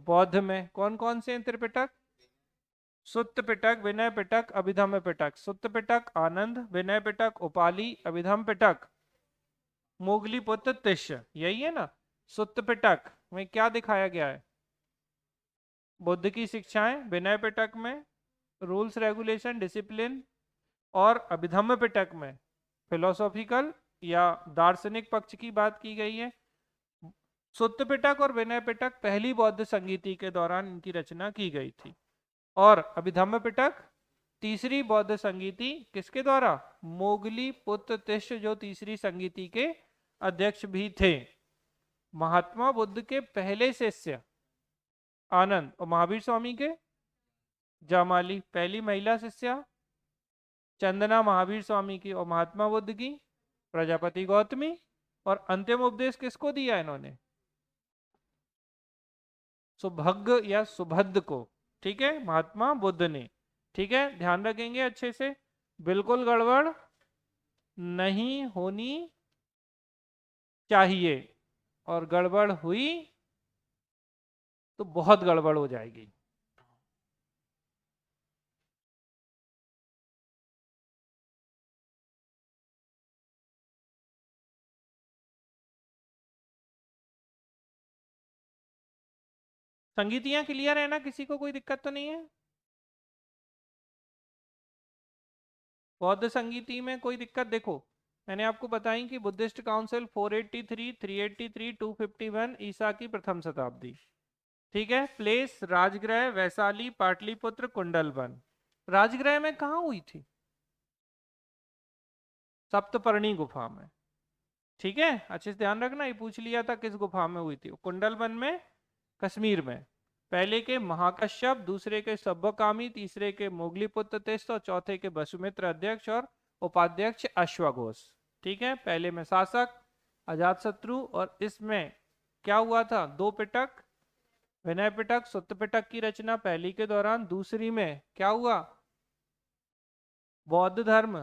बौद्ध में। कौन कौन से हैं त्रिपिटक? सुत्त पिटक, विनय पिटक, अभिधम्म पिटक। सुत्त पिटक आनंद, विनय पिटक उपाली, अभिधम्म पिटक मोगली पुत्र तिष्य, यही है ना। सुत्त पिटक में क्या दिखाया गया है? बुद्ध की शिक्षाएं। विनय पिटक में रूल्स रेगुलेशन डिसिप्लिन, और अभिधम्म पिटक में फिलोसॉफिकल या दार्शनिक पक्ष की बात की गई है। सुत्त पिटक और विनय पिटक पहली बौद्ध संगीति के दौरान इनकी रचना की गई थी, और अभिधम्म पिटक तीसरी बौद्ध संगीति, किसके द्वारा? मोगली पुत्र तिष्य, जो तीसरी संगीति के अध्यक्ष भी थे। महात्मा बुद्ध के पहले शिष्य आनंद, और महावीर स्वामी के जामाली। पहली महिला शिष्या चंदना महावीर स्वामी की, और महात्मा बुद्ध की प्रजापति गौतमी। और अंतिम उपदेश किसको दिया इन्होंने? सुभग या सुभद्द को, ठीक है, महात्मा बुद्ध ने। ठीक है, ध्यान रखेंगे अच्छे से, बिल्कुल गड़बड़ नहीं होनी चाहिए, और गड़बड़ हुई तो बहुत गड़बड़ हो जाएगी। संगीतियां क्लियर है ना? किसी को कोई दिक्कत तो नहीं है? बौद्ध संगीति में कोई दिक्कत? देखो, मैंने आपको बताई कि बुद्धिस्ट काउंसिल 483, 383, 251 ईसा की प्रथम शताब्दी। ठीक है। प्लेस राजगृह वैशाली पाटलिपुत्र कुंडलवन। राजगृह में कहाँ हुई थी? सप्तपर्णी गुफा में। ठीक है, अच्छे से ध्यान रखना, ये पूछ लिया था किस गुफा में हुई थी। कुंडलवन में, कश्मीर में। पहले के महाकश्यप, दूसरे के सब्बकामी, तीसरे के मोगलीपुत्र तिष्ठ और चौथे के वसुमित्र अध्यक्ष और उपाध्यक्ष अश्वघोष। ठीक है, पहले में शासक अजातशत्रु, और इसमें क्या हुआ था? 2 पिटक, विनय पिटक, सुत्त पिटक की रचना पहली के दौरान। दूसरी में क्या हुआ? बौद्ध धर्म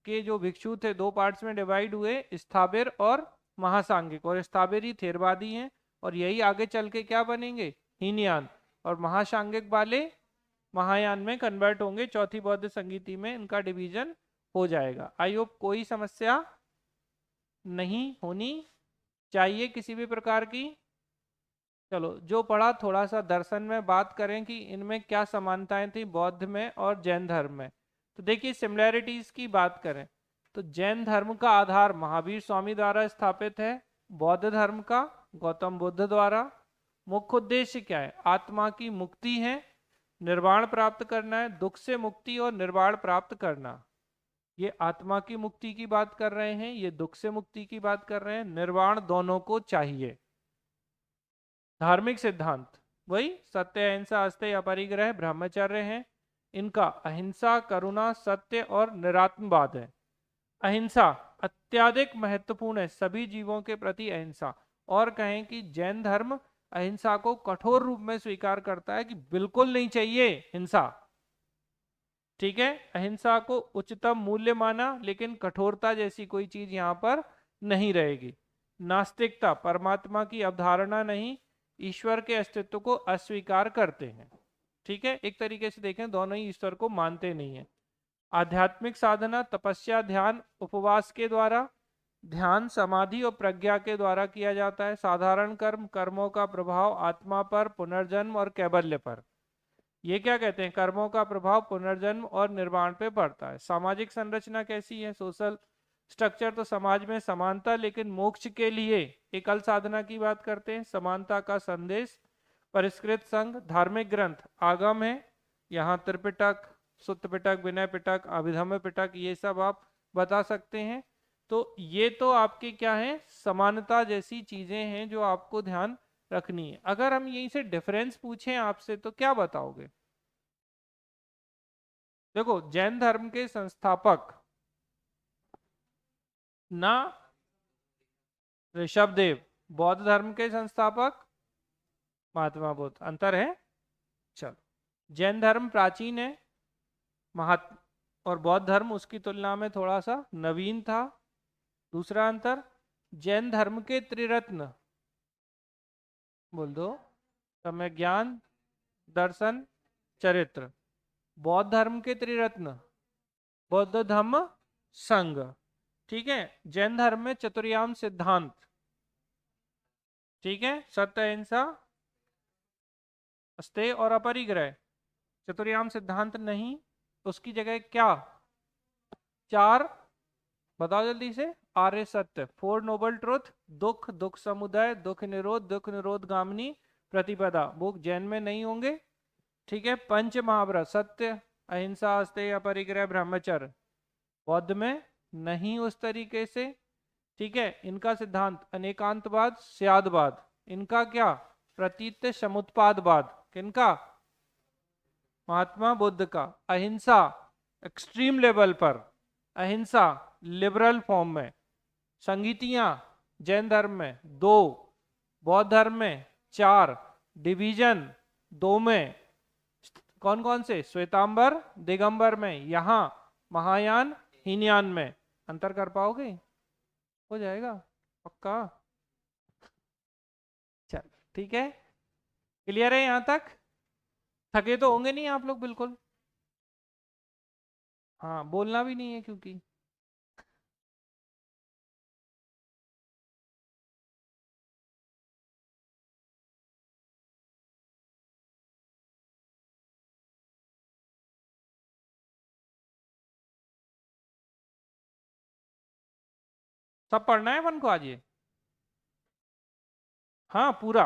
के जो भिक्षु थे 2 पार्ट्स में डिवाइड हुए, स्थाबिर और महासांगिक, और स्थाबिर ही थेरवादी हैं, और यही आगे चल के क्या बनेंगे? हीनयान। और महासांगिक वाले महायान में कन्वर्ट होंगे। चौथी बौद्ध संगीति में इनका डिवीजन हो जाएगा। आई होप कोई समस्या नहीं होनी चाहिए किसी भी प्रकार की। चलो, जो पढ़ा थोड़ा सा दर्शन में बात करें कि इनमें क्या समानताएं थी बौद्ध में और जैन धर्म में। तो देखिए, सिमिलैरिटीज की बात करें तो जैन धर्म का आधार महावीर स्वामी द्वारा स्थापित है। बौद्ध धर्म का गौतम बुद्ध द्वारा। मुख्य उद्देश्य क्या है? आत्मा की मुक्ति है, निर्वाण प्राप्त करना है, दुख से मुक्ति और निर्वाण प्राप्त करना। ये आत्मा की मुक्ति की बात कर रहे हैं, ये दुख से मुक्ति की बात कर रहे हैं। निर्वाण दोनों को चाहिए। धार्मिक सिद्धांत वही सत्य, अहिंसा, अस्तेय, अपरिग्रह, ब्रह्मचर्य है। इनका अहिंसा, करुणा, सत्य और निरात्मवाद है। अहिंसा अत्यधिक महत्वपूर्ण है, सभी जीवों के प्रति अहिंसा। और कहें कि जैन धर्म अहिंसा को कठोर रूप में स्वीकार करता है कि बिल्कुल नहीं चाहिए हिंसा। ठीक है, अहिंसा को उच्चतम मूल्य माना, लेकिन कठोरता जैसी कोई चीज यहाँ पर नहीं रहेगी। नास्तिकता, परमात्मा की अवधारणा नहीं, ईश्वर के अस्तित्व को अस्वीकार करते हैं। ठीक है, एक तरीके से देखें दोनों ही ईश्वर को मानते नहीं है। आध्यात्मिक साधना तपस्या, ध्यान, उपवास के द्वारा, ध्यान, समाधि और प्रज्ञा के द्वारा किया जाता है। साधारण कर्म, कर्मों का प्रभाव आत्मा पर, पुनर्जन्म और कैबल्य पर। ये क्या कहते हैं, कर्मों का प्रभाव पुनर्जन्म और निर्वाण पे पड़ता है। सामाजिक संरचना कैसी है, सोशल स्ट्रक्चर, तो समाज में समानता, लेकिन मोक्ष के लिए एकल साधना की बात करते हैं। समानता का संदेश, परिष्कृत संघ, धार्मिक ग्रंथ, आगम है, यहाँ त्रिपिटक, सुत्त पिटक, विनय पिटक, अभिधम्म पिटक, ये सब आप बता सकते हैं। तो ये तो आपके क्या है, समानता जैसी चीजें हैं जो आपको ध्यान रखनी है। अगर हम यहीं से डिफरेंस पूछें आपसे तो क्या बताओगे? देखो, जैन धर्म के संस्थापक ना ऋषभदेव, बौद्ध धर्म के संस्थापक महात्मा बुद्ध, अंतर है। चलो, जैन धर्म प्राचीन है, महात्मा, और बौद्ध धर्म उसकी तुलना में थोड़ा सा नवीन था। दूसरा अंतर, जैन धर्म के त्रिरत्न बोल दो, समय, ज्ञान, दर्शन, चरित्र। बौद्ध धर्म के त्रिरत्न, बौद्ध धम्म संघ। ठीक है, जैन धर्म में चतुर्याम सिद्धांत, ठीक है, सत्य, अहिंसा, अस्तेय और अपरिग्रह। चतुर्याम सिद्धांत नहीं, उसकी जगह क्या, चार, बताओ जल्दी से, आर्य सत्य, फोर नोबल ट्रुथ, दुख, दुख समुदाय, दुख निरोध गामिनी प्रतिपदा, वो जैन में नहीं होंगे। ठीक है, पंच महाव्रत, सत्य, अहिंसा, अस्तेय, अपरिग्रह, ब्रह्मचर्य, बौद्ध में नहीं उस तरीके से। ठीक है, इनका सिद्धांत अनेकांतवाद, स्यादवाद, इनका क्या, प्रतीत समुत्पादवाद, किनका, महात्मा बुद्ध का। अहिंसा एक्सट्रीम लेवल पर, अहिंसा लिबरल फॉर्म में। संगीतियां जैन धर्म में दो, बौद्ध धर्म में चार, डिवीजन दो में, कौन कौन से, श्वेतांबर, दिगंबर में, यहाँ महायान, हीनयान में। अंतर कर पाओगे? हो जाएगा पक्का? चल ठीक है, क्लियर है यहां तक? थके तो होंगे नहीं आप लोग बिल्कुल? हाँ, बोलना भी नहीं है क्योंकि सब पढ़ना है अपन को आज ये। हाँ पूरा।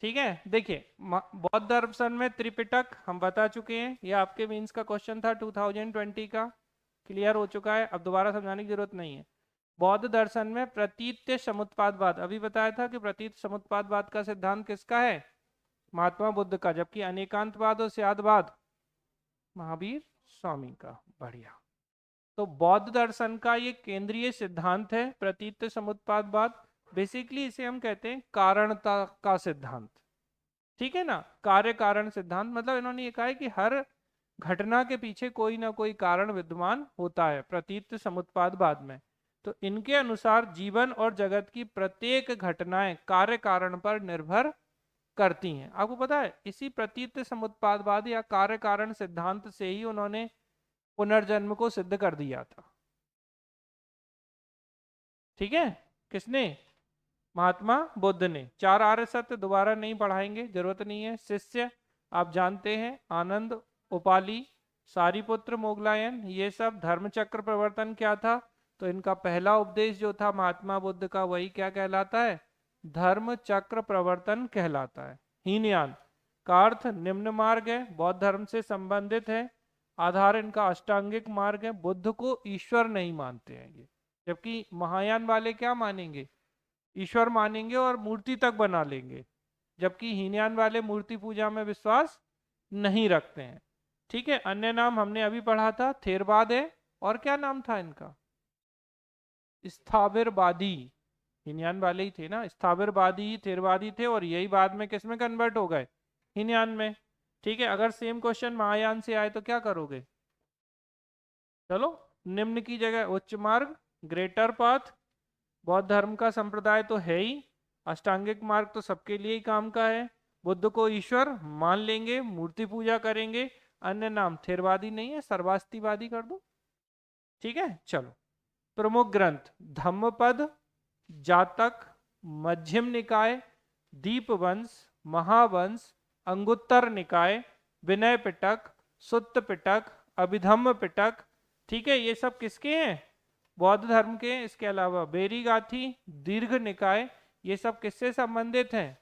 ठीक है, देखिए, बौद्ध दर्शन में त्रिपिटक हम बता चुके हैं, ये आपके मेंस का क्वेश्चन था 2020 का, क्लियर हो चुका है, अब दोबारा समझाने की जरूरत नहीं है। बौद्ध दर्शन में प्रतीत समुत्पादवाद, अभी बताया था कि प्रतीत समुत्पादवाद का सिद्धांत किसका है, महात्मा बुद्ध का, जबकि अनेकांतवाद और स्यादवाद महावीर स्वामी का। बढ़िया। तो बौद्ध दर्शन का ये केंद्रीय सिद्धांत है प्रतीत समुत्पादवाद। बेसिकली इसे हम कहते हैं कारणता का सिद्धांत। ठीक है ना, कार्य कारण सिद्धांत, मतलब इन्होंने ये कहा है कि हर घटना के पीछे कोई ना कोई कारण विद्यमान होता है प्रतीत समुत्पादवाद में। तो इनके अनुसार जीवन और जगत की प्रत्येक घटनाएं कार्य कारण पर निर्भर करती हैं। आपको पता है, इसी प्रतीत समुत्पादवाद या कार्य कारण सिद्धांत से ही उन्होंने पुनर्जन्म को सिद्ध कर दिया था। ठीक है, किसने, महात्मा बुद्ध ने। चार आर्य सत्य दोबारा नहीं पढ़ाएंगे, जरूरत नहीं है। शिष्य आप जानते हैं, आनंद, उपाली, सारिपुत्र, मोगलायन, ये सब। धर्मचक्र प्रवर्तन क्या था, तो इनका पहला उपदेश जो था महात्मा बुद्ध का, वही क्या कहलाता है, धर्म चक्र प्रवर्तन कहलाता है। हीनयान का अर्थ निम्न मार्ग है, बौद्ध धर्म से संबंधित है। आधार इनका अष्टांगिक मार्ग है। बुद्ध को ईश्वर नहीं मानते हैं ये, जबकि महायान वाले क्या मानेंगे, ईश्वर मानेंगे और मूर्ति तक बना लेंगे, जबकि हीनयान वाले मूर्ति पूजा में विश्वास नहीं रखते हैं। ठीक है, अन्य नाम हमने अभी पढ़ा था, थेरवाद है, और क्या नाम था इनका, स्थाविरवादी। हीनयान वाले ही थे ना, स्थाविरवादी ही थेरवादी थे, और यही बाद में किस में कन्वर्ट हो गए, हीनयान में। ठीक है, अगर सेम क्वेश्चन महायान से आए तो क्या करोगे, चलो निम्न की जगह उच्च मार्ग, ग्रेटर पाथ। बौद्ध धर्म का संप्रदाय तो है ही, अष्टांगिक मार्ग तो सबके लिए ही काम का है। बुद्ध को ईश्वर मान लेंगे, मूर्ति पूजा करेंगे। अन्य नाम थेरवादी नहीं है, सर्वास्तिवादी कर दो। ठीक है, चलो। प्रमुख ग्रंथ, धम्मपद, जातक, मध्यम निकाय, दीपवंश, महावंश, अंगुत्तर निकाय, विनय पिटक, सुत्त पिटक, अभिधम्म पिटक, ठीक है, ये सब किसके हैं? बौद्ध धर्म के। इसके अलावा बेरीगाथी, दीर्घ निकाय, ये सब किससे संबंधित हैं?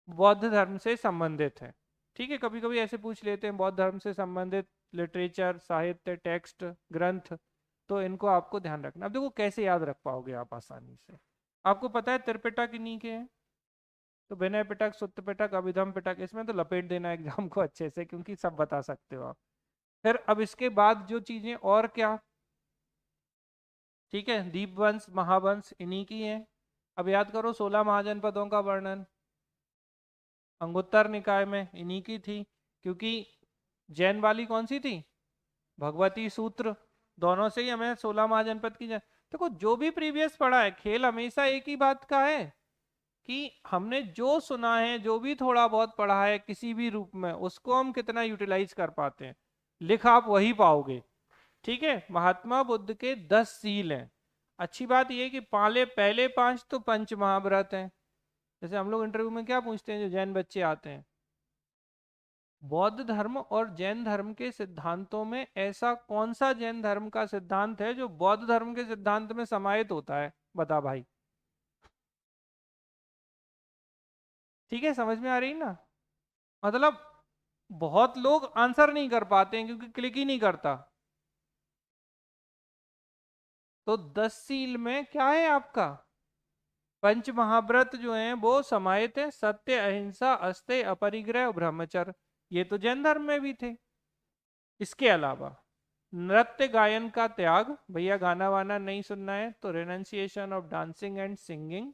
बौद्ध धर्म से संबंधित है। ठीक है, कभी कभी ऐसे पूछ लेते हैं बौद्ध धर्म से संबंधित लिटरेचर, साहित्य, टेक्स्ट, ग्रंथ, तो इनको आपको ध्यान रखना। अब देखो कैसे याद रख पाओगे आप आसानी से। आपको पता है त्रिपिटक इन्हीं के हैं, तो विनय पिटक, सुत्त पिटक, अभिधम पिटक, इसमें तो लपेट देना एग्जाम को अच्छे से, क्योंकि सब बता सकते हो आप। फिर अब इसके बाद जो चीजें और क्या, ठीक है, दीपवंश, महावंश इन्हीं की हैं। अब याद करो 16 महाजनपदों का वर्णन अंगुत्तर निकाय में इन्हीं की थी, क्योंकि जैन वाली कौन सी थी? भगवती सूत्र। दोनों से ही हमें 16 महाजनपद की देखो जो भी प्रीवियस पढ़ा है, खेल हमेशा एक ही बात का है कि हमने जो सुना है, जो भी थोड़ा बहुत पढ़ा है किसी भी रूप में, उसको हम कितना यूटिलाइज कर पाते हैं। लिख आप वही पाओगे। ठीक है, महात्मा बुद्ध के 10 सील हैं। अच्छी बात यह कि पहले 5 तो पंच महाव्रत हैं। जैसे हम लोग इंटरव्यू में क्या पूछते हैं जो जैन बच्चे आते हैं, बौद्ध धर्म और जैन धर्म के सिद्धांतों में ऐसा कौन सा जैन धर्म का सिद्धांत है जो बौद्ध धर्म के सिद्धांत में समाहित होता है? बता भाई। ठीक है, समझ में आ रही ना? मतलब बहुत लोग आंसर नहीं कर पाते हैं क्योंकि क्लिक ही नहीं करता। तो 10 सील में क्या है आपका? पंच महाव्रत जो हैं वो समाहित है, सत्य, अहिंसा, अस्तेय, अपरिग्रह, ब्रह्मचर्य। ये तो जैन धर्म में भी थे। इसके अलावा नृत्य गायन का त्याग, भैया गाना वाना नहीं सुनना है तो renunciation of dancing and singing.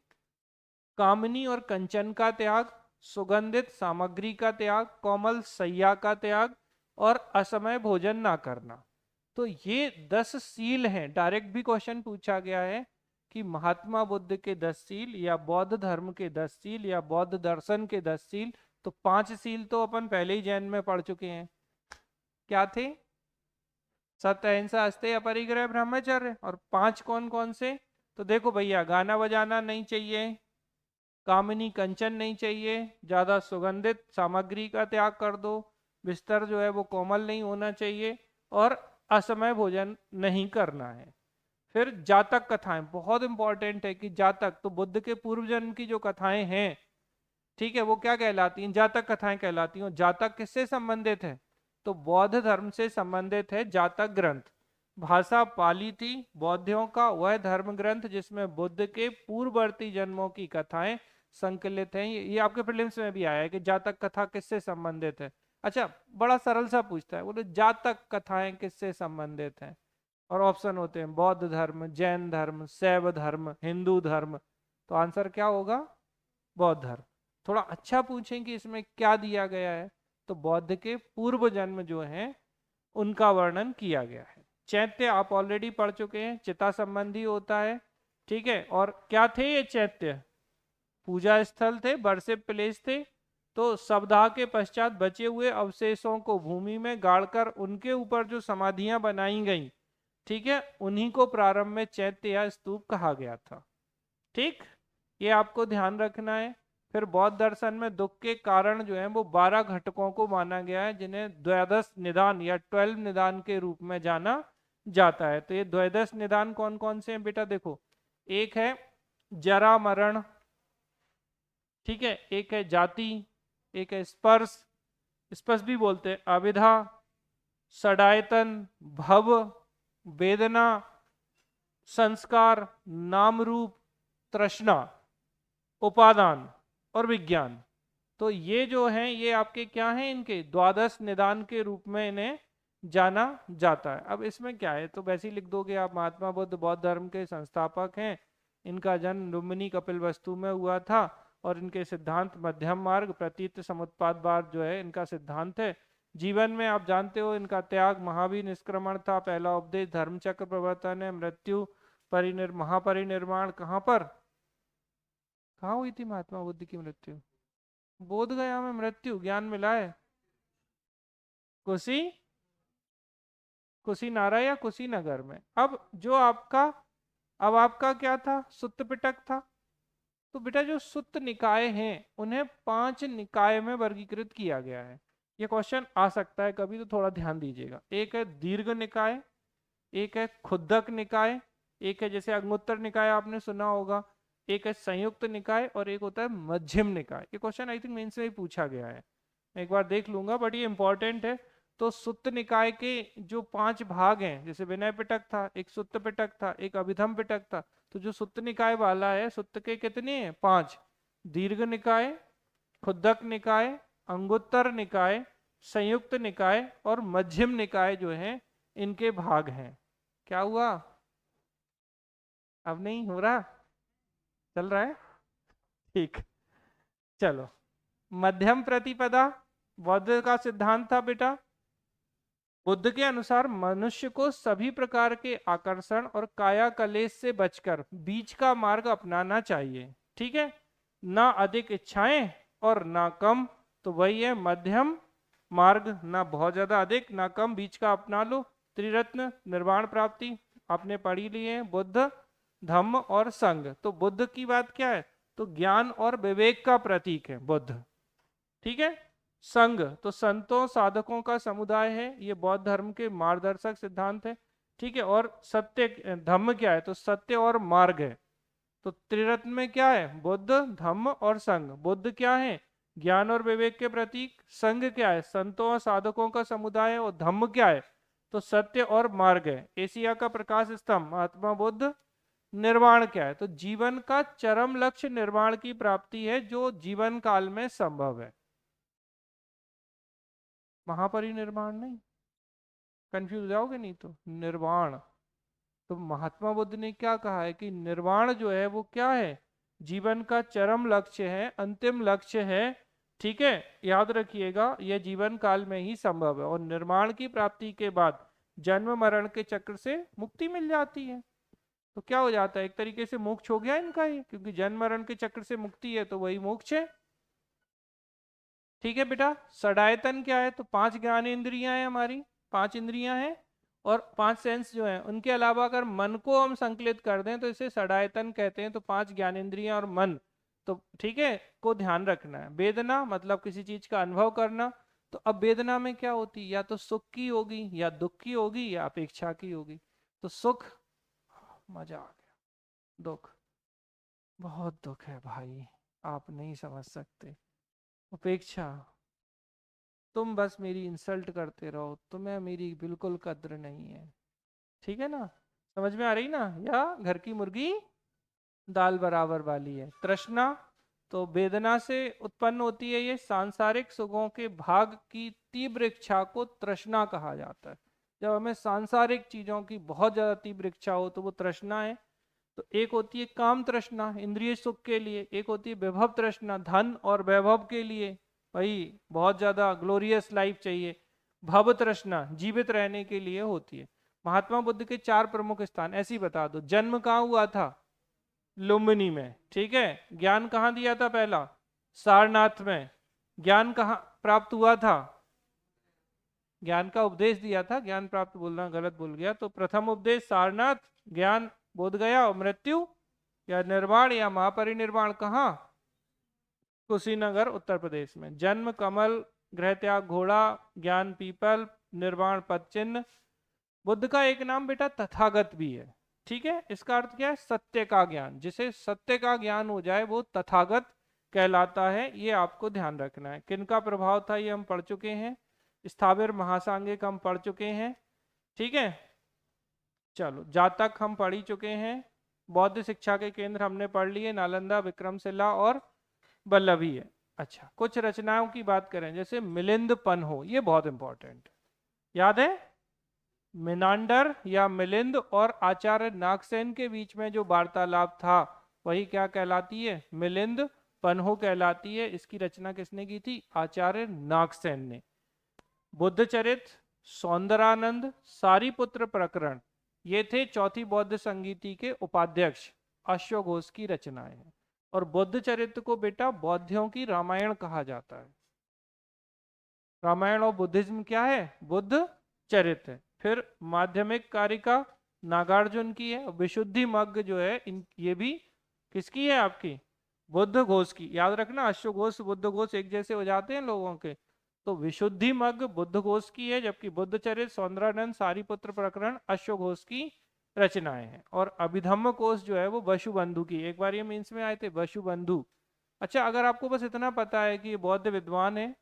कामनी और कंचन का त्याग, सुगंधित सामग्री का त्याग, कोमल सैया का त्याग, और असमय भोजन ना करना। तो ये 10 सील हैं। डायरेक्ट भी क्वेश्चन पूछा गया है कि महात्मा बुद्ध के 10 सील या बौद्ध धर्म के 10 सील या बौद्ध दर्शन के 10 सील। तो 5 सील तो अपन पहले ही जैन में पढ़ चुके हैं। क्या थे? सत्य, अहिंसा, अस्तेय, अपरिग्रह, ब्रह्मचर्य। और 5 कौन कौन से? तो देखो भैया, गाना बजाना नहीं चाहिए, कामिनी कंचन नहीं चाहिए, ज्यादा सुगंधित सामग्री का त्याग कर दो, बिस्तर जो है वो कोमल नहीं होना चाहिए, और असमय भोजन नहीं करना है। फिर जातक कथाएं बहुत इंपॉर्टेंट है कि जातक, तो बुद्ध के पूर्व जन्म की जो कथाएं हैं, ठीक है, वो क्या कहलाती हैं? जातक कथाएं कहलाती हैं। जातक किससे संबंधित है? तो बौद्ध धर्म से संबंधित है जातक ग्रंथ। भाषा पाली थी बौद्धियों का वह धर्म ग्रंथ जिसमें बुद्ध के पूर्ववर्ती जन्मों की कथाएं संकलित हैं। ये आपके प्रीलिम्स में भी आया है कि जातक कथा किससे संबंधित है। अच्छा, बड़ा सरल सा पूछता है, बोले जातक कथाएं किससे संबंधित हैं? और ऑप्शन होते हैं बौद्ध धर्म, जैन धर्म, शैव धर्म, हिंदू धर्म। तो आंसर क्या होगा? बौद्ध धर्म। थोड़ा अच्छा पूछें कि इसमें क्या दिया गया है, तो बौद्ध के पूर्व जन्म जो हैं उनका वर्णन किया गया है। चैत्य आप ऑलरेडी पढ़ चुके हैं, चिता संबंधी होता है। ठीक है, और क्या थे ये चैत्य? पूजा स्थल थे, वर्शिप प्लेस थे। तो सप्ताह के पश्चात बचे हुए अवशेषों को भूमि में गाड़कर उनके ऊपर जो समाधियां बनाई गई, ठीक है, उन्हीं को प्रारंभ में चैत्य या स्तूप कहा गया था। ठीक, ये आपको ध्यान रखना है। फिर बौद्ध दर्शन में दुख के कारण जो है वो 12 घटकों को माना गया है, जिन्हें द्वादश निदान या 12 निदान के रूप में जाना जाता है। तो ये द्वादश निदान कौन कौन से हैं बेटा? देखो, एक है जरा मरण, ठीक है, एक है जाति, एक है स्पर्श, स्पर्श भी बोलते हैं, अविधा, षडायतन, भव, वेदना, संस्कार, नाम रूप, तृष्णा, उपादान और विज्ञान। तो ये जो हैं ये आपके क्या हैं? इनके द्वादश निदान के रूप में इन्हें जाना जाता है। अब इसमें क्या है, तो वैसे ही लिख दोगे आप, महात्मा बुद्ध बौद्ध धर्म के संस्थापक हैं। इनका जन्म लुम्बिनी कपिलवस्तु में हुआ था, और इनके सिद्धांत मध्यम मार्ग, प्रतीत, समुत्पादवाद जो है इनका सिद्धांत है। जीवन में आप जानते हो इनका त्याग, महावीर निष्क्रमण था, पहला उपदेश, धर्मचक्र प्रवर्तन है, मृत्यु, महापरिनिर्वाण। कहाँ पर, कहाँ हुई थी महात्मा बुद्ध की मृत्यु? बोध गया में मृत्यु, ज्ञान मिला है। कुशी, कुशीनारा या कुशीनगर में। अब जो आपका, अब आपका क्या था? सुत्त पिटक था। तो बेटा जो सुत्त निकाय हैं उन्हें 5 निकाय में वर्गीकृत किया गया है। ये क्वेश्चन आ सकता है कभी, तो थोड़ा ध्यान दीजिएगा। एक है दीर्घ निकाय, एक है खुद्दक निकाय, एक है जैसे अंगुत्तर निकाय आपने सुना होगा, एक है संयुक्त निकाय, और एक होता है मध्यम निकाय। ये क्वेश्चन आई थिंक मेंस में ही पूछा गया है, मैं एक बार देख लूंगा, बट ये इंपॉर्टेंट है। तो सुत्त निकाय के जो 5 भाग हैं, जैसे विनय पिटक था, एक सुत्त पिटक था, एक अभिधम पिटक था, तो जो सुत्त निकाय वाला है, सुत्त के कितने हैं? 5। दीर्घ निकाय, खुद्दक निकाय, अंगुत्तर निकाय, संयुक्त निकाय और मध्यम निकाय जो है इनके भाग हैं। क्या हुआ? अब नहीं हो रहा? चल रहा है? ठीक, चलो। मध्यम प्रतिपदा बौद्ध का सिद्धांत था बेटा। बुद्ध के अनुसार मनुष्य को सभी प्रकार के आकर्षण और काया कलेश से बचकर बीच का मार्ग अपनाना चाहिए। ठीक है, ना अधिक इच्छाएं और ना कम, तो वही है मध्यम मार्ग, ना बहुत ज्यादा अधिक ना कम, बीच का अपना लो। त्रिरत्न निर्वाण प्राप्ति आपने पढ़ी ली है, बुद्ध धम्म और संघ। तो बुद्ध की बात क्या है? तो ज्ञान और विवेक का प्रतीक है बुद्ध। ठीक है। संघ तो संतों साधकों का समुदाय है, ये बौद्ध धर्म के मार्गदर्शक सिद्धांत है। ठीक है। और सत्य धम्म क्या है? तो सत्य और मार्ग है। तो त्रिरत्न में क्या है? बुद्ध धम्म और संघ। बुद्ध क्या है? ज्ञान और विवेक के प्रतीक। संघ क्या है? संतों और साधकों का समुदाय है। और धम्म क्या है? तो सत्य और मार्ग है। एशिया का प्रकाश स्तंभ महात्मा बुद्ध। निर्वाण क्या है? तो जीवन का चरम लक्ष्य निर्वाण की प्राप्ति है, जो जीवन काल में संभव है, महापरिनिर्वाण नहीं। कंफ्यूज जाओगे नहीं तो। निर्वाण, तो महात्मा बुद्ध ने क्या कहा है कि निर्वाण जो है वो क्या है? जीवन का चरम लक्ष्य है, अंतिम लक्ष्य है। ठीक है, याद रखिएगा, यह जीवन काल में ही संभव है। और निर्वाण की प्राप्ति के बाद जन्म मरण के चक्र से मुक्ति मिल जाती है। तो क्या हो जाता है? एक तरीके से मोक्ष हो गया इनका ये, क्योंकि जन्म मरण के चक्र से मुक्ति है तो वही मोक्ष है। ठीक है बेटा। षडायतन क्या है? तो 5 ज्ञान इंद्रियां हैं हमारी, 5 इंद्रियां हैं और 5 सेंस जो हैं। उनके अलावा अगर मन को हम संकलित कर दें तो इसे षडायतन कहते हैं। तो 5 ज्ञान इंद्रियां और मन, तो ठीक है, को ध्यान रखना है। वेदना मतलब किसी चीज का अनुभव करना। तो अब वेदना में क्या होती है? या तो सुख की होगी, या दुख की होगी, या अपेक्षा की होगी। तो सुख, मजा आ गया। दुख, बहुत दुख है भाई, आप नहीं समझ सकते। उपेक्षा, तुम बस मेरी इंसल्ट करते रहो, तुम्हें मेरी बिल्कुल कद्र नहीं है। ठीक है ना? समझ में आ रही ना? या घर की मुर्गी दाल बराबर वाली है। तृष्णा, तो वेदना से उत्पन्न होती है ये सांसारिक सुखों के भाग की तीव्र इच्छा को तृष्णा कहा जाता है। जब हमें सांसारिक चीजों की बहुत ज्यादा तीव्र इच्छा हो तो वो तृष्णा है। तो एक होती है काम तृष्णा इंद्रिय सुख के लिए, एक होती है विभव तृष्णा धन और वैभव के लिए, भाई बहुत ज्यादा ग्लोरियस लाइफ चाहिए। भव तृष्णा जीवित रहने के लिए होती है। महात्मा बुद्ध के 4 प्रमुख स्थान ऐसे ही बता दो। जन्म कहाँ हुआ था? लुम्बिनी में। ठीक है। ज्ञान कहाँ दिया था? पहला सारनाथ में। ज्ञान कहाँ प्राप्त हुआ था? ज्ञान का उपदेश दिया था, ज्ञान प्राप्त बोलना गलत बोल गया। तो प्रथम उपदेश सारनाथ, ज्ञान बोध गया, और मृत्यु या निर्वाण या महापरिनिर्वाण कहाँ? कुशीनगर उत्तर प्रदेश में। जन्म कमल, गृह त्याग घोड़ा, ज्ञान पीपल, निर्वाण पद चिन्ह। बुद्ध का एक नाम बेटा तथागत भी है। ठीक है। इसका अर्थ क्या है? सत्य का ज्ञान। जिसे सत्य का ज्ञान हो जाए वो तथागत कहलाता है। ये आपको ध्यान रखना है। किनका प्रभाव था ये हम पढ़ चुके हैं। स्थावर महासांगिक हम पढ़ चुके हैं। ठीक है। चलो, जातक हम पढ़ ही चुके हैं। बौद्ध शिक्षा के केंद्र हमने पढ़ लिए, नालंदा, विक्रमशिला और वल्लभी है। अच्छा, कुछ रचनाओं की बात करें, जैसे मिलिंद पन्हो, ये बहुत इंपॉर्टेंट, याद है? मिनांडर या मिलिंद और आचार्य नागसेन के बीच में जो वार्तालाप था वही क्या कहलाती है? मिलिंद पन्हो कहलाती है। इसकी रचना किसने की थी? आचार्य नागसेन ने। बुद्ध चरित, सौंदरानंद, सारीपुत्र प्रकरण, ये थे चौथी बौद्ध संगीति के उपाध्यक्ष अश्वघोष की रचनाएं हैं। और बुद्ध चरित्र को बेटा बौद्धियों की रामायण कहा जाता है। रामायण और बुद्धिज्म क्या है? बुद्ध चरित्र है। फिर माध्यमिक कारिका नागार्जुन की है। विशुद्धि मग्ग जो है ये भी किसकी है? आपकी बुद्ध घोष की, याद रखना अश्वघोष बुद्ध घोष एक जैसे हो जाते हैं लोगों के। तो विशुद्धि मग्ग बुद्ध घोष की है, जबकि बुद्ध चरित, सौंदर्यानंद, सारीपुत्र प्रकरण अश्वघोष की रचनाएं हैं। और अभिधम्म कोश जो है वो वसुबंधु की, एक बार ये मीन्स में आए थे वसुबंधु। अच्छा, अगर आपको बस इतना पता है कि ये बौद्ध विद्वान है,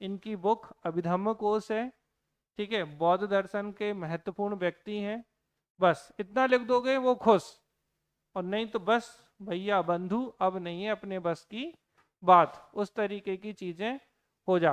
इनकी बुक अभिधम्म कोश है, ठीक है, बौद्ध दर्शन के महत्वपूर्ण व्यक्ति हैं, बस इतना लिख दोगे वो खुश। और नहीं तो बस भैया बंधु अब नहीं है अपने बस की बात, उस तरीके की चीजें हो जाती।